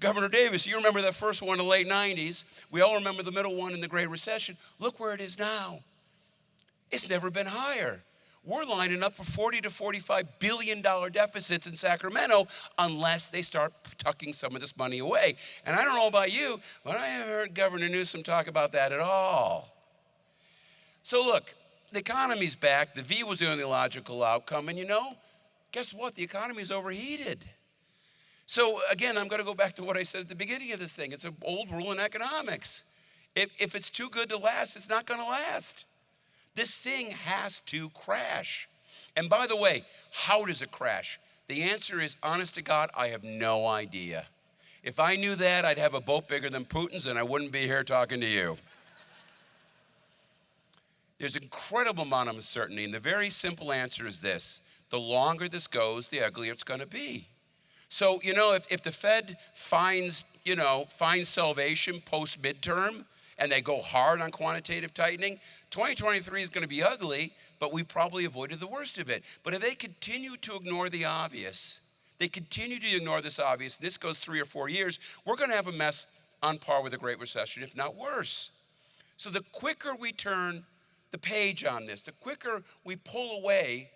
Governor Davis, you remember that first one in the late 90s. We all remember the middle one in the Great Recession. Look where it is now. It's never been higher. We're lining up for $40 to $45 billion deficits in Sacramento unless they start tucking some of this money away. And I don't know about you, but I haven't heard Governor Newsom talk about that at all. So look, the economy's back. The V was the only logical outcome. And you know, guess what? The economy's overheated. So again, I'm going to go back to what I said at the beginning of this thing. It's an old rule in economics. If it's too good to last, it's not going to last. This thing has to crash. And by the way, how does it crash? The answer is, honest to God, I have no idea. If I knew that, I'd have a boat bigger than Putin's and I wouldn't be here talking to you. There's an incredible amount of uncertainty, and the very simple answer is this. The longer this goes, the uglier it's going to be. So, you know, if the Fed finds salvation post-midterm, and they go hard on quantitative tightening, 2023 is going to be ugly, but we probably avoided the worst of it. But if they continue to ignore the obvious, and this goes 3 or 4 years, we're going to have a mess on par with the Great Recession, if not worse. So the quicker we turn the page on this, the quicker we pull away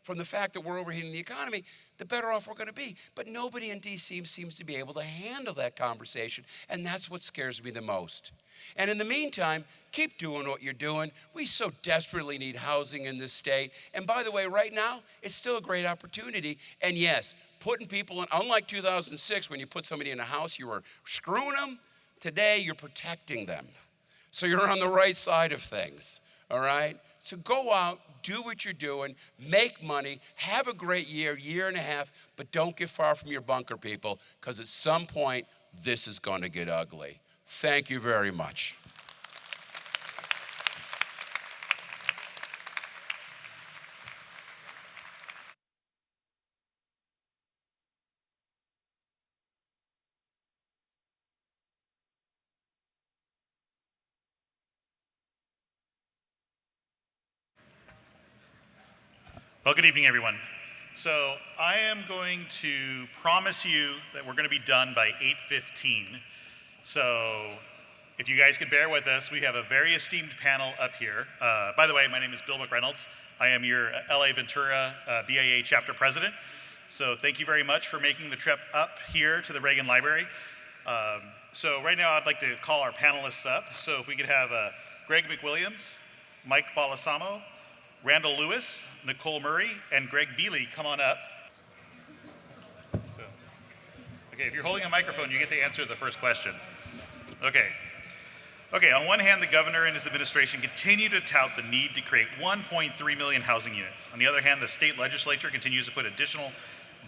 from the fact that we're overheating the economy, the better off we're going to be. But nobody in D.C. seems to be able to handle that conversation, and that's what scares me the most. And in the meantime, keep doing what you're doing. We so desperately need housing in this state. And by the way, right now, it's still a great opportunity. And yes, putting people in, unlike 2006, when you put somebody in a house, you were screwing them. Today, you're protecting them. So you're on the right side of things, all right? So go out, do what you're doing, make money, have a great year and a half, but don't get far from your bunker, people, because at some point, this is going to get ugly. Thank you very much. Well, good evening, everyone. So I am going to promise you that we're going to be done by 8:15. So if you guys could bear with us, we have a very esteemed panel up here. By the way, my name is Bill McReynolds. I am your LA Ventura BIA chapter president. So thank you very much for making the trip up here to the Reagan Library. So right now I'd like to call our panelists up. So if we could have Greg McWilliams, Mike Balsamo, Randall Lewis, Nicole Murray, and Greg Bealey come on up. Okay, if you're holding a microphone, you get to answer the first question. Okay, on one hand, the governor and his administration continue to tout the need to create 1.3 million housing units. On the other hand, the state legislature continues to put additional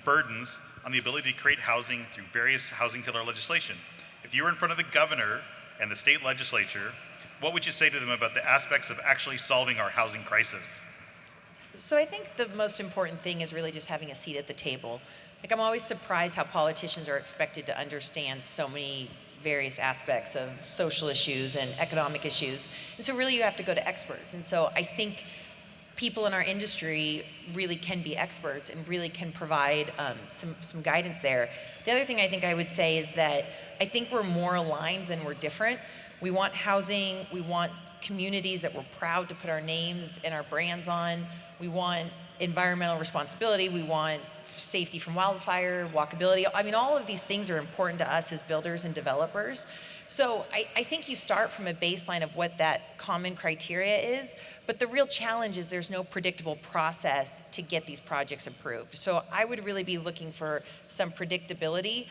burdens on the ability to create housing through various housing killer legislation. If you were in front of the governor and the state legislature, what would you say to them about the aspects of actually solving our housing crisis? So I think the most important thing is really just having a seat at the table. Like, I'm always surprised how politicians are expected to understand so many various aspects of social issues and economic issues. And so really you have to go to experts. And so I think people in our industry really can be experts and really can provide some guidance there. The other thing I think I would say is that I think we're more aligned than we're different. We want housing, we want communities that we're proud to put our names and our brands on. We want environmental responsibility, we want safety from wildfire, walkability. I mean, all of these things are important to us as builders and developers. So I think you start from a baseline of what that common criteria is, but the real challenge is there's no predictable process to get these projects approved. So I would really be looking for some predictability.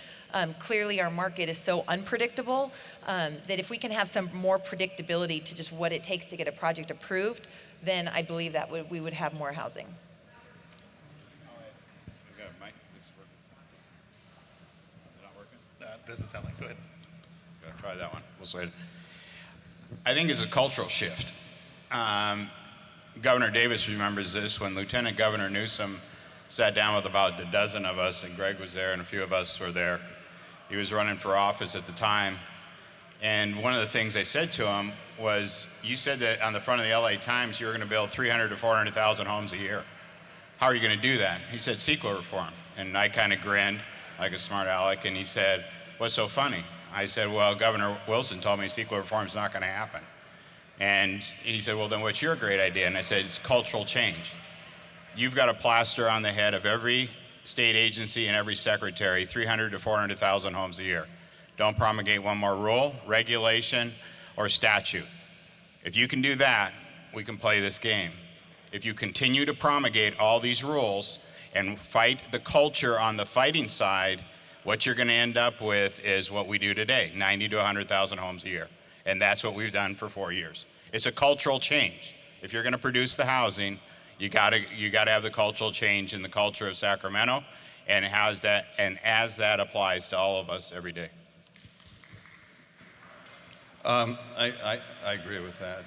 Clearly our market is so unpredictable that if we can have some more predictability to just what it takes to get a project approved, then I believe that we would have more housing. Doesn't sound like, go ahead. Try that one. We'll say it. I think it's a cultural shift. Governor Davis remembers this when Lieutenant Governor Newsom sat down with about a dozen of us, and Greg was there and a few of us were there. He was running for office at the time. And one of the things I said to him was, you said that on the front of the LA Times you were going to build 300 to 400,000 homes a year. How are you going to do that? He said, CEQA reform. And I kind of grinned like a smart aleck, and he said, what's so funny? I said, well, Governor Wilson told me CEQA reform is not going to happen. And he said, well, then what's your great idea? And I said, it's cultural change. You've got a plaster on the head of every state agency and every secretary, 300 to 400,000 homes a year. Don't promulgate one more rule, regulation, or statute. If you can do that, we can play this game. If you continue to promulgate all these rules and fight the culture on the fighting side, what you're going to end up with is what we do today, 90 to 100,000 homes a year. And that's what we've done for 4 years. It's a cultural change. If you're going to produce the housing, you got to have the cultural change in the culture of Sacramento, and as that applies to all of us every day. I agree with that.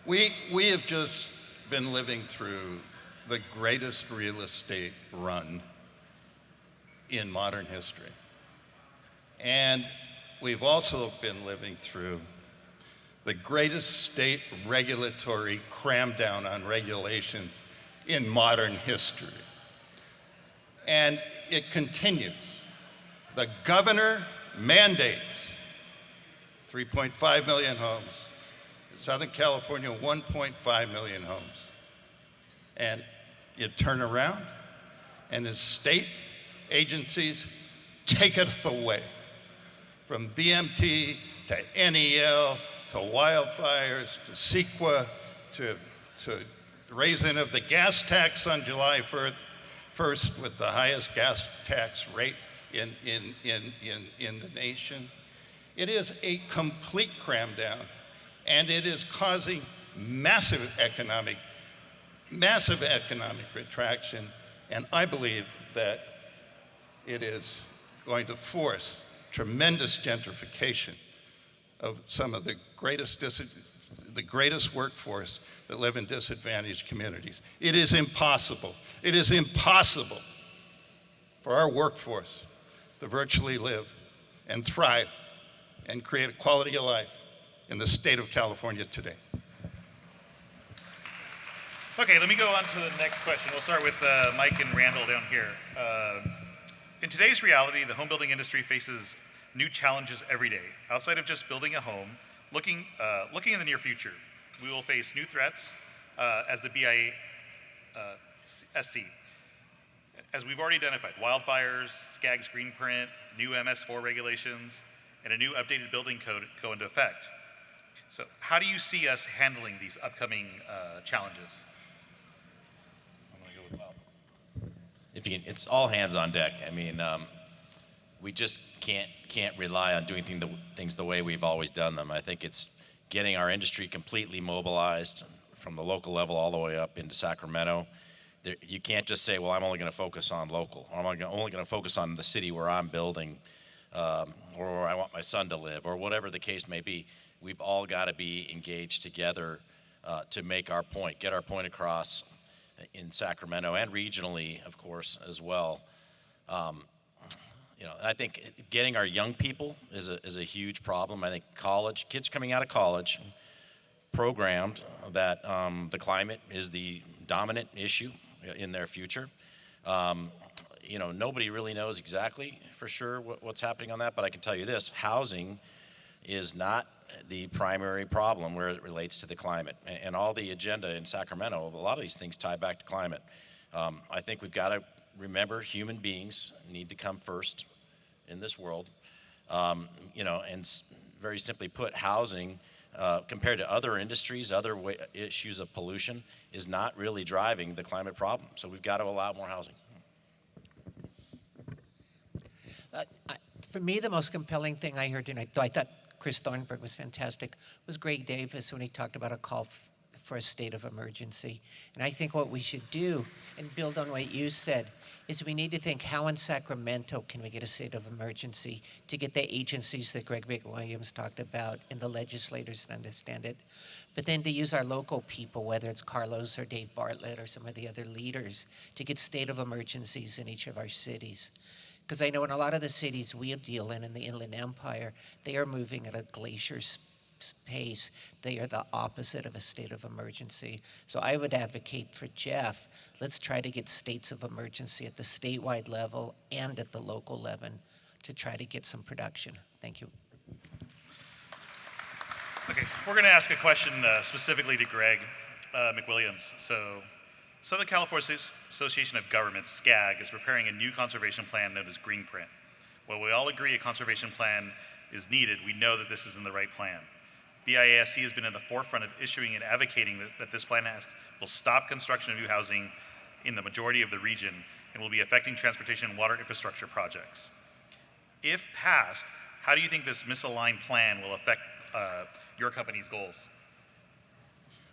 We have just been living through the greatest real estate run in modern history. And we've also been living through the greatest state regulatory cram down on regulations in modern history. And it continues. The governor mandates 3.5 million homes. In Southern California, 1.5 million homes. And you turn around, and the state agencies take it away. From VMT to NEL to wildfires to CEQA to raising of the gas tax on July 1st with the highest gas tax rate in the nation. It is a complete cram down, and it is causing massive economic retraction, and I believe that it is going to force tremendous gentrification of some of the greatest workforce that live in disadvantaged communities. It is impossible for our workforce to virtually live and thrive and create a quality of life in the state of California today. Okay, let me go on to the next question. We'll start with Mike and Randall down here. In today's reality, the home building industry faces new challenges every day. Outside of just building a home, looking in the near future, we will face new threats as the BIASC. As we've already identified, wildfires, SCAG's green print, new MS4 regulations, and a new updated building code go into effect. So how do you see us handling these upcoming challenges? I'm going to go with Bob. It's all hands on deck. I mean, we just can't rely on doing things the way we've always done them. I think it's getting our industry completely mobilized from the local level all the way up into Sacramento. You can't just say, well, I'm only going to focus on local, or I'm only going to focus on the city where I'm building, or where I want my son to live, or whatever the case may be. We've all got to be engaged together to make our point, get our point across in Sacramento and regionally, of course, as well. I think getting our young people is a huge problem. I think kids coming out of college, programmed that the climate is the dominant issue in their future. Nobody really knows exactly for sure what's happening on that, but I can tell you this: housing is not the primary problem where it relates to the climate. And all the agenda in Sacramento, a lot of these things tie back to climate. I think we've got to remember human beings need to come first in this world. Very simply put, housing, compared to other industries, other issues of pollution, is not really driving the climate problem. So we've got to allow more housing. For me, the most compelling thing I heard tonight, though I thought Chris Thornberg was fantastic, was Greg Davis when he talked about a call for a state of emergency. And I think what we should do, and build on what you said, is we need to think, how in Sacramento can we get a state of emergency to get the agencies that Greg McWilliams talked about and the legislators to understand it, but then to use our local people, whether it's Carlos or Dave Bartlett or some of the other leaders, to get state of emergencies in each of our cities. Because I know in a lot of the cities we deal in the Inland Empire, they are moving at a glacier pace. They are the opposite of a state of emergency. So I would advocate for Jeff, let's try to get states of emergency at the statewide level and at the local level to try to get some production. Thank you. Okay, we're going to ask a question specifically to Greg McWilliams. So, Southern California Association of Governments, SCAG, is preparing a new conservation plan known as Greenprint. While we all agree a conservation plan is needed, we know that this isn't the right plan. BIASC has been in the forefront of issuing and advocating that this plan will stop construction of new housing in the majority of the region and will be affecting transportation and water infrastructure projects. If passed, how do you think this misaligned plan will affect your company's goals?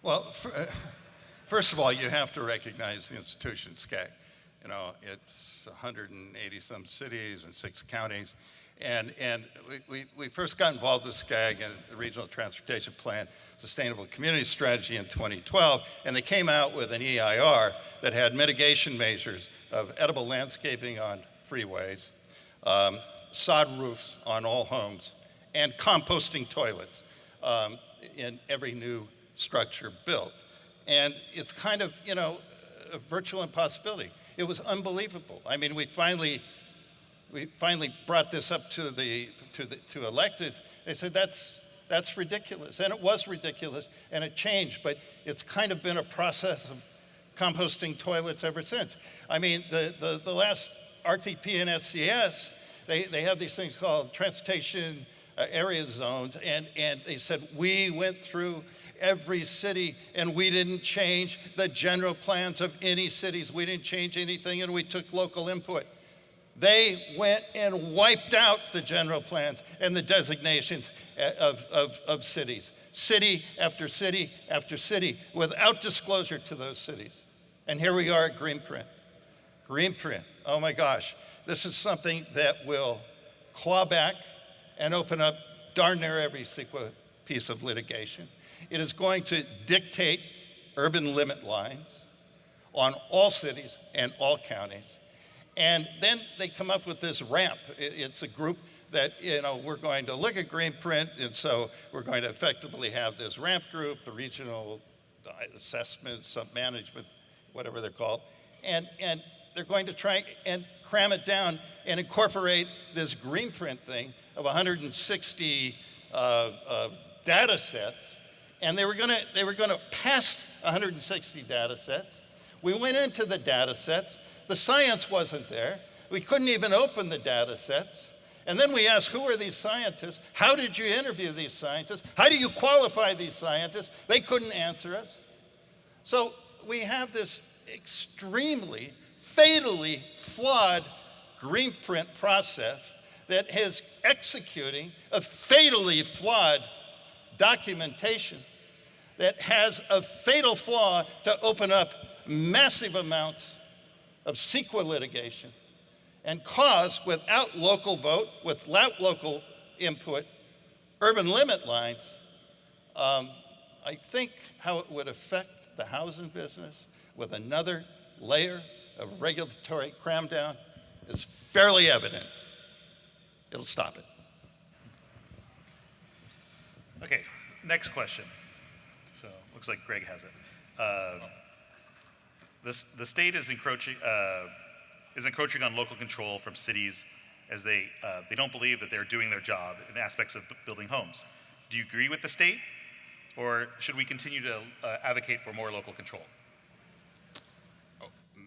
Well, first of all, you have to recognize the institution, SCAG. It's 180 some cities and 6 counties. And we first got involved with SCAG and the Regional Transportation Plan Sustainable Community Strategy in 2012, and they came out with an EIR that had mitigation measures of edible landscaping on freeways, sod roofs on all homes, and composting toilets in every new structure built. And it's kind of, a virtual impossibility. It was unbelievable. I mean, we finally brought this up to electeds. They said that's ridiculous, and it was ridiculous, and it changed. But it's kind of been a process of composting toilets ever since. I mean, the last RTP and SCS, they have these things called transportation area zones, and they said we went through every city and we didn't change the general plans of any cities. We didn't change anything, and we took local input. They went and wiped out the general plans and the designations of cities, city after city after city, without disclosure to those cities. And here we are at Greenprint. Greenprint, oh my gosh, this is something that will claw back and open up darn near every piece of litigation. It is going to dictate urban limit lines on all cities and all counties. And then they come up with this ramp. It's a group that, we're going to look at Greenprint, and so we're going to effectively have this ramp group, the regional assessments, sub-management, whatever they're called, and they're going to try and cram it down and incorporate this Greenprint thing of 160 data sets, and they were going to pass 160 data sets. We went into the data sets. The science wasn't there. We couldn't even open the data sets. And then we asked, who are these scientists? How did you interview these scientists? How do you qualify these scientists? They couldn't answer us. So we have this extremely, fatally flawed Greenprint process that is executing a fatally flawed documentation that has a fatal flaw to open up massive amounts of CEQA litigation and cause, without local vote, without local input, urban limit lines. I think how it would affect the housing business with another layer of regulatory cram down is fairly evident. It'll stop it. Okay, next question. looks like Greg has it. The state is encroaching on local control from cities as they don't believe that they're doing their job in aspects of building homes. Do you agree with the state, or should we continue to advocate for more local control?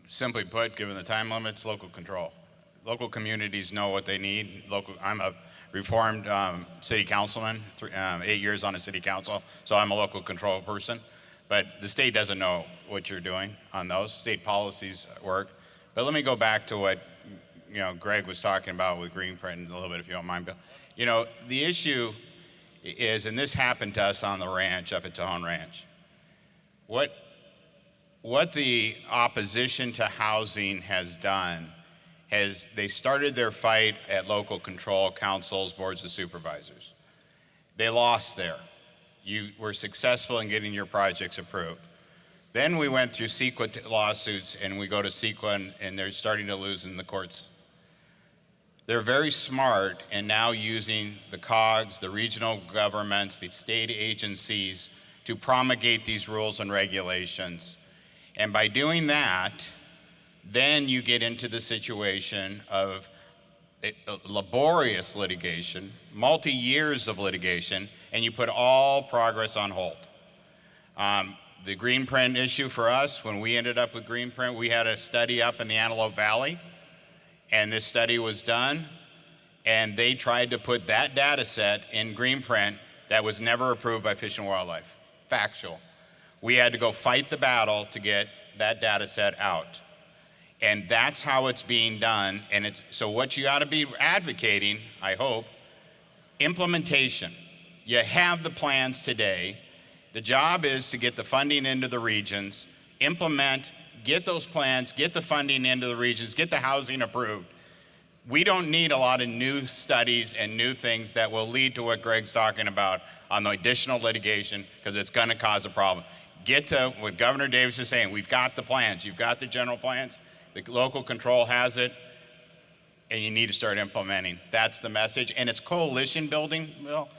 Simply put, given the time limits, local control. Local communities know what they need. I'm a reformed city councilman, 8 years on a city council, so I'm a local control person. But the state doesn't know what you're doing on those. State policies work. But let me go back to what Greg was talking about with green print a little bit, if you don't mind, Bill. The issue is, and this happened to us on the ranch up at Tejon Ranch, what the opposition to housing has done is they started their fight at local control councils, boards of supervisors. They lost there. You were successful in getting your projects approved. Then we went through CEQA lawsuits, and we go to CEQA, and they're starting to lose in the courts. They're very smart and now using the COGS, the regional governments, the state agencies to promulgate these rules and regulations. And by doing that, then you get into the situation of laborious litigation, multi-years of litigation, and you put all progress on hold. The green print issue for us, when we ended up with green print, we had a study up in the Antelope Valley, and this study was done, and they tried to put that data set in green print that was never approved by Fish and Wildlife. Factual. We had to go fight the battle to get that data set out. And that's how it's being done. And so what you ought to be advocating, I hope, implementation. You have the plans today. The job is to get the funding into the regions, implement, get those plans, get the funding into the regions, get the housing approved. We don't need a lot of new studies and new things that will lead to what Greg's talking about on the additional litigation, because it's going to cause a problem. Get to what Governor Davis is saying. We've got the plans. You've got the general plans. The local control has it, and you need to start implementing. That's the message. And it's coalition building, Bill.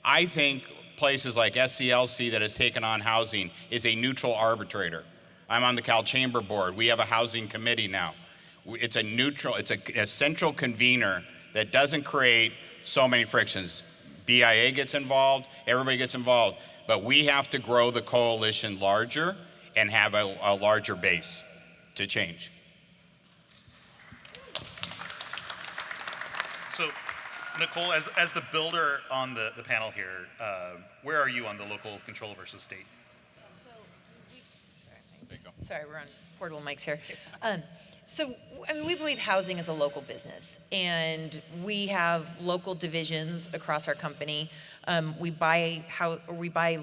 I think places like SCLC that has taken on housing is a neutral arbitrator. I'm on the Cal Chamber board. We have a housing committee now. It's a neutral, it's a central convener that doesn't create so many frictions. BIA gets involved, everybody gets involved, but we have to grow the coalition larger and have a larger base to change. So, Nicole, as the builder on the panel here, where are you on the local control versus state? Sorry, we're on portable mics here. So, I mean, we believe housing is a local business, and we have local divisions across our company. We buy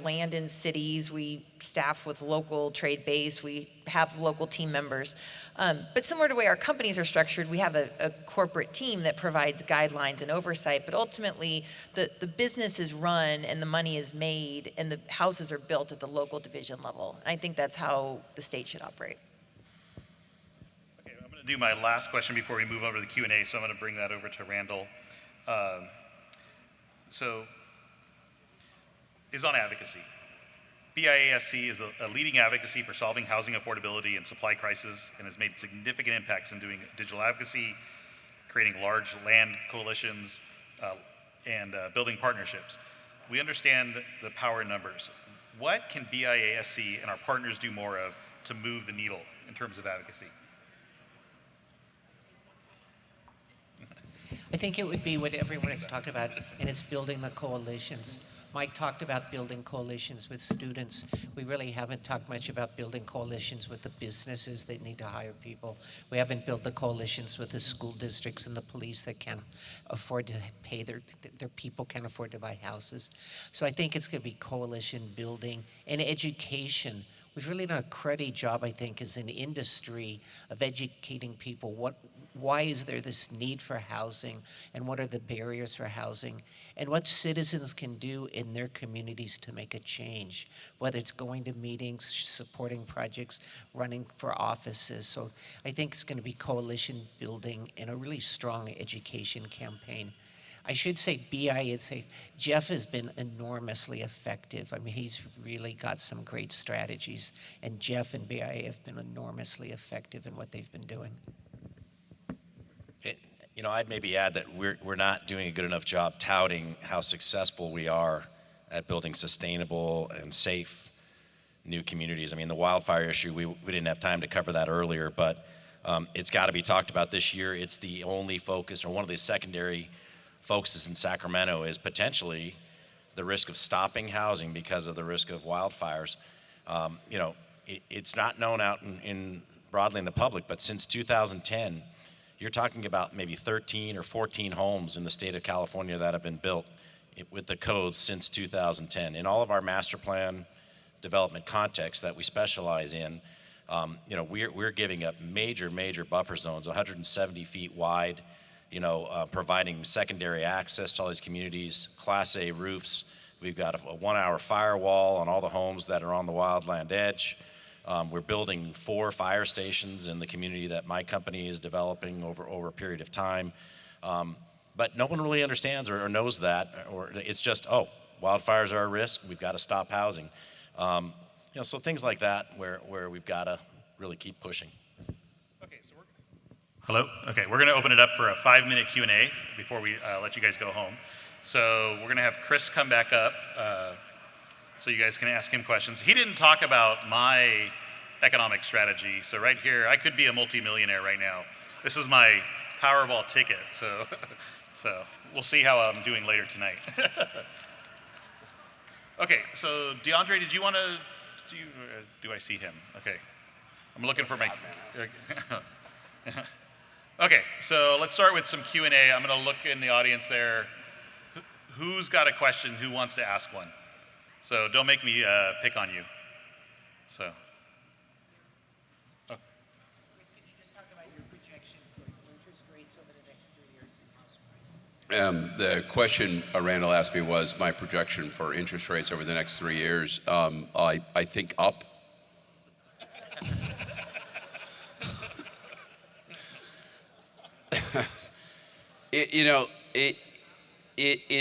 land in cities. We staff with local trade base. We have local team members. But similar to the way our companies are structured, we have a corporate team that provides guidelines and oversight. But ultimately, the business is run and the money is made and the houses are built at the local division level. And I think that's how the state should operate. Okay, I'm going to do my last question before we move over to the Q&A, so I'm going to bring that over to Randall. Is on advocacy. BIASC is a leading advocacy for solving housing affordability and supply crisis, and has made significant impacts in doing digital advocacy, creating large land coalitions, and building partnerships. We understand the power in numbers. What can BIASC and our partners do more of to move the needle in terms of advocacy? I think it would be what everyone has talked about, and it's building the coalitions. Mike talked about building coalitions with students. We really haven't talked much about building coalitions with the businesses that need to hire people. We haven't built the coalitions with the school districts and the police that can't afford to pay their people, can't afford to buy houses. So I think it's going to be coalition building and education. We've really done a cruddy job, I think, as an industry of educating people. Why is there this need for housing, and what are the barriers for housing, and what citizens can do in their communities to make a change, whether it's going to meetings, supporting projects, running for offices. So I think it's going to be coalition building and a really strong education campaign. I should say BIALAV safe. Jeff has been enormously effective. I mean, he's really got some great strategies, and Jeff and BIA have been enormously effective in what they've been doing. You know, I'd maybe add that we're not doing a good enough job touting how successful we are at building sustainable and safe new communities. I mean, the wildfire issue, we didn't have time to cover that earlier, but it's got to be talked about this year. It's the only focus, or one of the secondary focuses in Sacramento is potentially the risk of stopping housing because of the risk of wildfires. You know, it's not known out in broadly in the public, but since 2010, you're talking about maybe 13 or 14 homes in the state of California that have been built with the codes since 2010. In all of our master plan development contexts that we specialize in, you know, we're giving up major buffer zones, 170 feet wide, you know, providing secondary access to all these communities, Class A roofs. We've got a 1-hour firewall on all the homes that are on the wildland edge. We're building 4 fire stations in the community that my company is developing over a period of time. But no one really understands or knows that, or it's just, oh, wildfires are a risk, we've got to stop housing. You know, so things like that where we've got to really keep pushing. Hello? Okay, we're gonna open it up for a 5-minute Q&A before we let you guys go home. So we're gonna have Chris come back up so you guys can ask him questions. He didn't talk about my economic strategy, so right here, I could be a multimillionaire right now. This is my Powerball ticket, so we'll see how I'm doing later tonight. Okay, so Deandre, did you want to, do I see him? Okay, I'm looking for my, okay, so let's start with some Q&A. I'm gonna look in the audience there. Who's got a question, who wants to ask one? So don't make me pick on you, so. The question Randall asked me was my projection for interest rates over the next 3 years. I think up.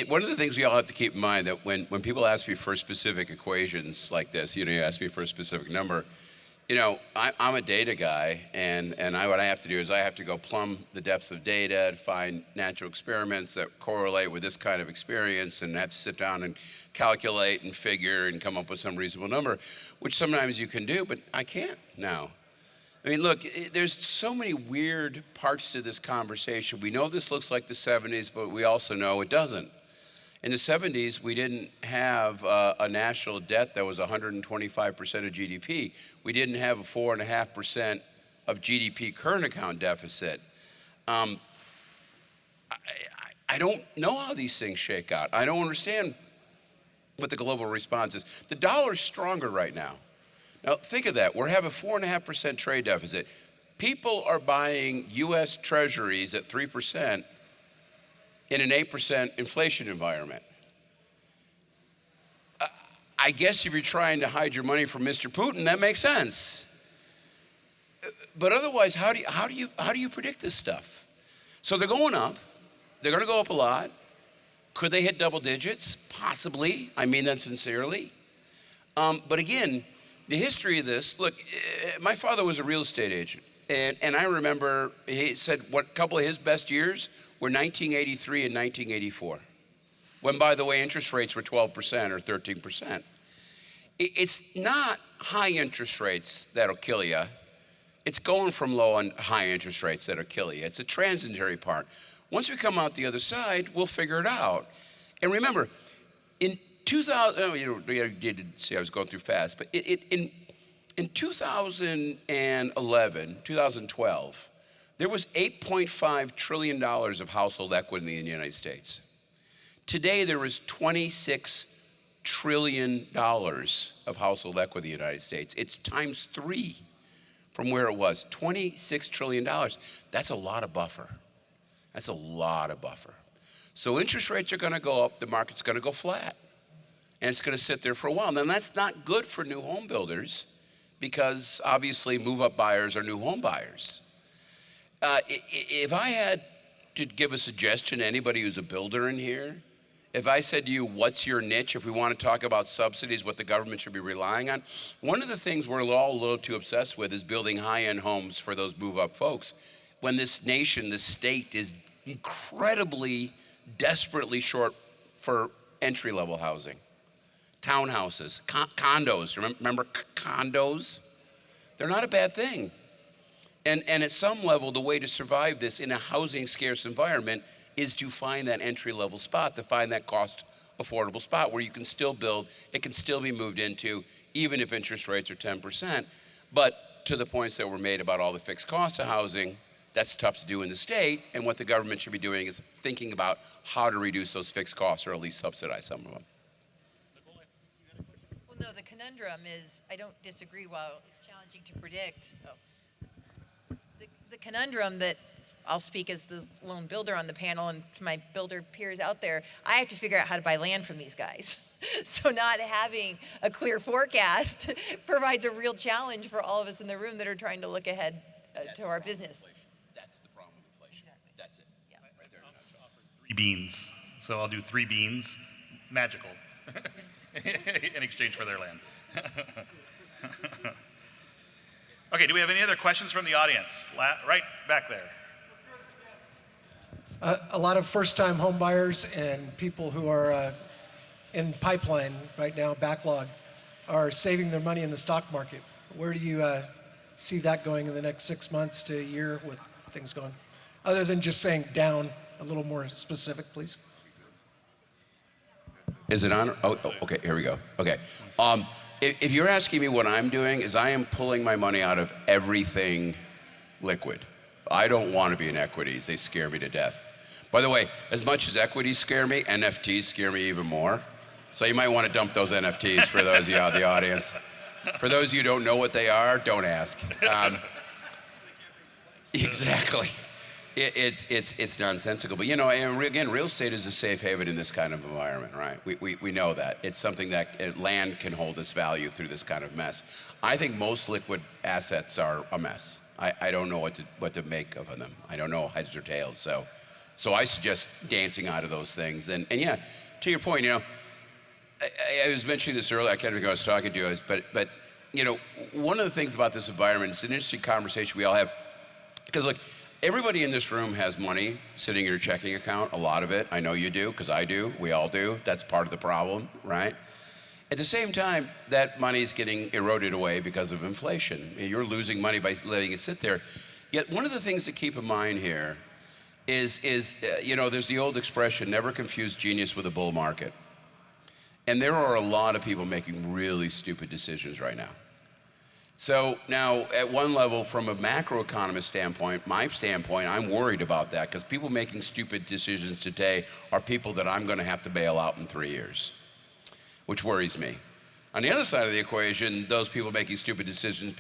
One of the things we all have to keep in mind that when people ask me for specific equations like this, you ask me for a specific number, I'm a data guy, and what I have to do is I have to go plumb the depths of data to find natural experiments that correlate with this kind of experience, and have to sit down and calculate and figure and come up with some reasonable number, which sometimes you can do, but I can't now. I mean, look, there's so many weird parts to this conversation. We know this looks like the 70s, but we also know it doesn't. In the 70s, we didn't have a national debt that was 125% of GDP. We didn't have a 4.5% of GDP current account deficit. I don't know how these things shake out. I don't understand what the global response is. The dollar's stronger right now. Now, think of that. We're having a 4.5% trade deficit. People are buying U.S. treasuries at 3%. In an 8% inflation environment. I guess if you're trying to hide your money from Mr. Putin, that makes sense. But otherwise, how do you predict this stuff? So they're going up. They're going to go up a lot. Could they hit double digits? Possibly. I mean that sincerely. But again, the history of this. Look, my father was a real estate agent, and I remember he said what couple of his best years were 1983 and 1984, when, by the way, interest rates were 12% or 13%. It's not high interest rates that'll kill you. It's going from low and high interest rates that'll kill you. It's a transitory part. Once we come out the other side, we'll figure it out. And remember, in 2000, you did see I was going through fast, but in 2011, 2012, there was $8.5 trillion of household equity in the United States. Today, there is $26 trillion of household equity in the United States. It's times 3 from where it was, $26 trillion. That's a lot of buffer. That's a lot of buffer. So interest rates are gonna go up, the market's gonna go flat, and it's gonna sit there for a while. Now, that's not good for new home builders because obviously move-up buyers are new home buyers. If I had to give a suggestion to anybody who's a builder in here, if I said to you, what's your niche, if we want to talk about subsidies, what the government should be relying on, one of the things we're all a little too obsessed with is building high-end homes for those move-up folks. When this nation, this state, is incredibly, desperately short for entry-level housing. Townhouses, condos, remember condos? They're not a bad thing. And at some level, the way to survive this in a housing scarce environment is to find that entry-level spot, to find that cost affordable spot where you can still build, it can still be moved into, even if interest rates are 10%. But to the points that were made about all the fixed costs of housing, that's tough to do in the state, and what the government should be doing is thinking about how to reduce those fixed costs or at least subsidize some of them. Well, no, the conundrum is, I don't disagree, while it's challenging to predict. The conundrum that I'll speak as the lone builder on the panel, and to my builder peers out there, I have to figure out how to buy land from these guys. So not having a clear forecast provides a real challenge for all of us in the room that are trying to look ahead to our business. That's the problem with inflation. Exactly. That's it. Yeah. Right there. Three beans. So I'll do 3 beans, magical, in exchange for their land. Okay, do we have any other questions from the audience? Right back there. A lot of first-time home buyers and people who are in pipeline right now, backlog, are saving their money in the stock market. Where do you see that going in the next 6 months to a year with things going? Other than just saying down, a little more specific, please. Is it on? Oh, okay, here we go. Okay. If you're asking me what I'm doing, is I am pulling my money out of everything liquid. I don't want to be in equities. They scare me to death. By the way, as much as equities scare me, NFTs scare me even more. So you might want to dump those NFTs for those of you out in the audience. For those of you who don't know what they are, don't ask. Exactly. It's nonsensical. But you know, and again, real estate is a safe haven in this kind of environment, right? We know that. It's something that land can hold its value through this kind of mess. I think most liquid assets are a mess. I don't know what to make of them. I don't know heads or tails. So I suggest dancing out of those things. And yeah, to your point, you know, I was mentioning this earlier. I can't remember who I was talking to, but you know, one of the things about this environment, it's an interesting conversation we all have, because look, everybody in this room has money sitting in your checking account, a lot of it. I know you do, because I do, we all do. That's part of the problem, right? At the same time, that money is getting eroded away because of inflation. You're losing money by letting it sit there. Yet one of the things to keep in mind here is you know, there's the old expression, never confuse genius with a bull market. And there are a lot of people making really stupid decisions right now. So now, at one level, from a macroeconomist standpoint, my standpoint, I'm worried about that, because people making stupid decisions today are people that I'm going to have to bail out in 3 years, which worries me. On the other side of the equation, those people making stupid decisions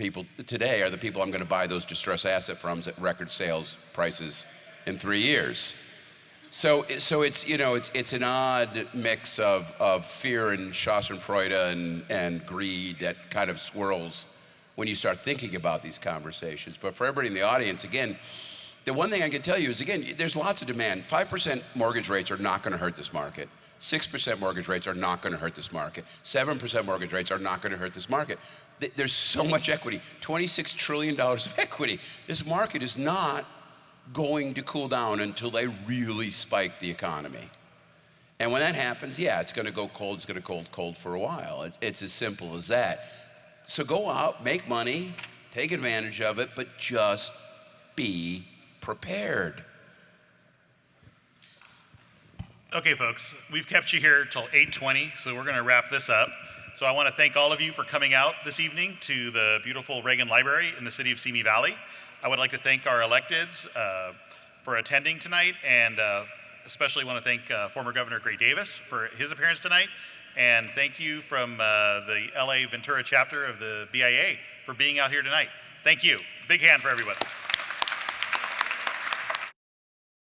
today are the people I'm going to buy those distressed asset from at record sales prices in 3 years. So it's, you know, it's an odd mix of fear and Schadenfreude and greed that kind of swirls when you start thinking about these conversations. But for everybody in the audience, again, the one thing I can tell you is, again, there's lots of demand. 5% mortgage rates are not going to hurt this market. 6% mortgage rates are not going to hurt this market. 7% mortgage rates are not going to hurt this market. There's so much equity, $26 trillion of equity. This market is not going to cool down until they really spike the economy. And when that happens, yeah, it's going to go cold. It's going to go cold for a while. It's as simple as that. So go out, make money, take advantage of it, but just be prepared. Okay, folks, we've kept you here till 8:20, so we're going to wrap this up. So I want to thank all of you for coming out this evening to the beautiful Reagan Library in the city of Simi Valley. I would like to thank our electeds for attending tonight, and especially want to thank former Governor Gray Davis for his appearance tonight. And thank you from the LA Ventura chapter of the BIA for being out here tonight. Thank you. Big hand for everybody.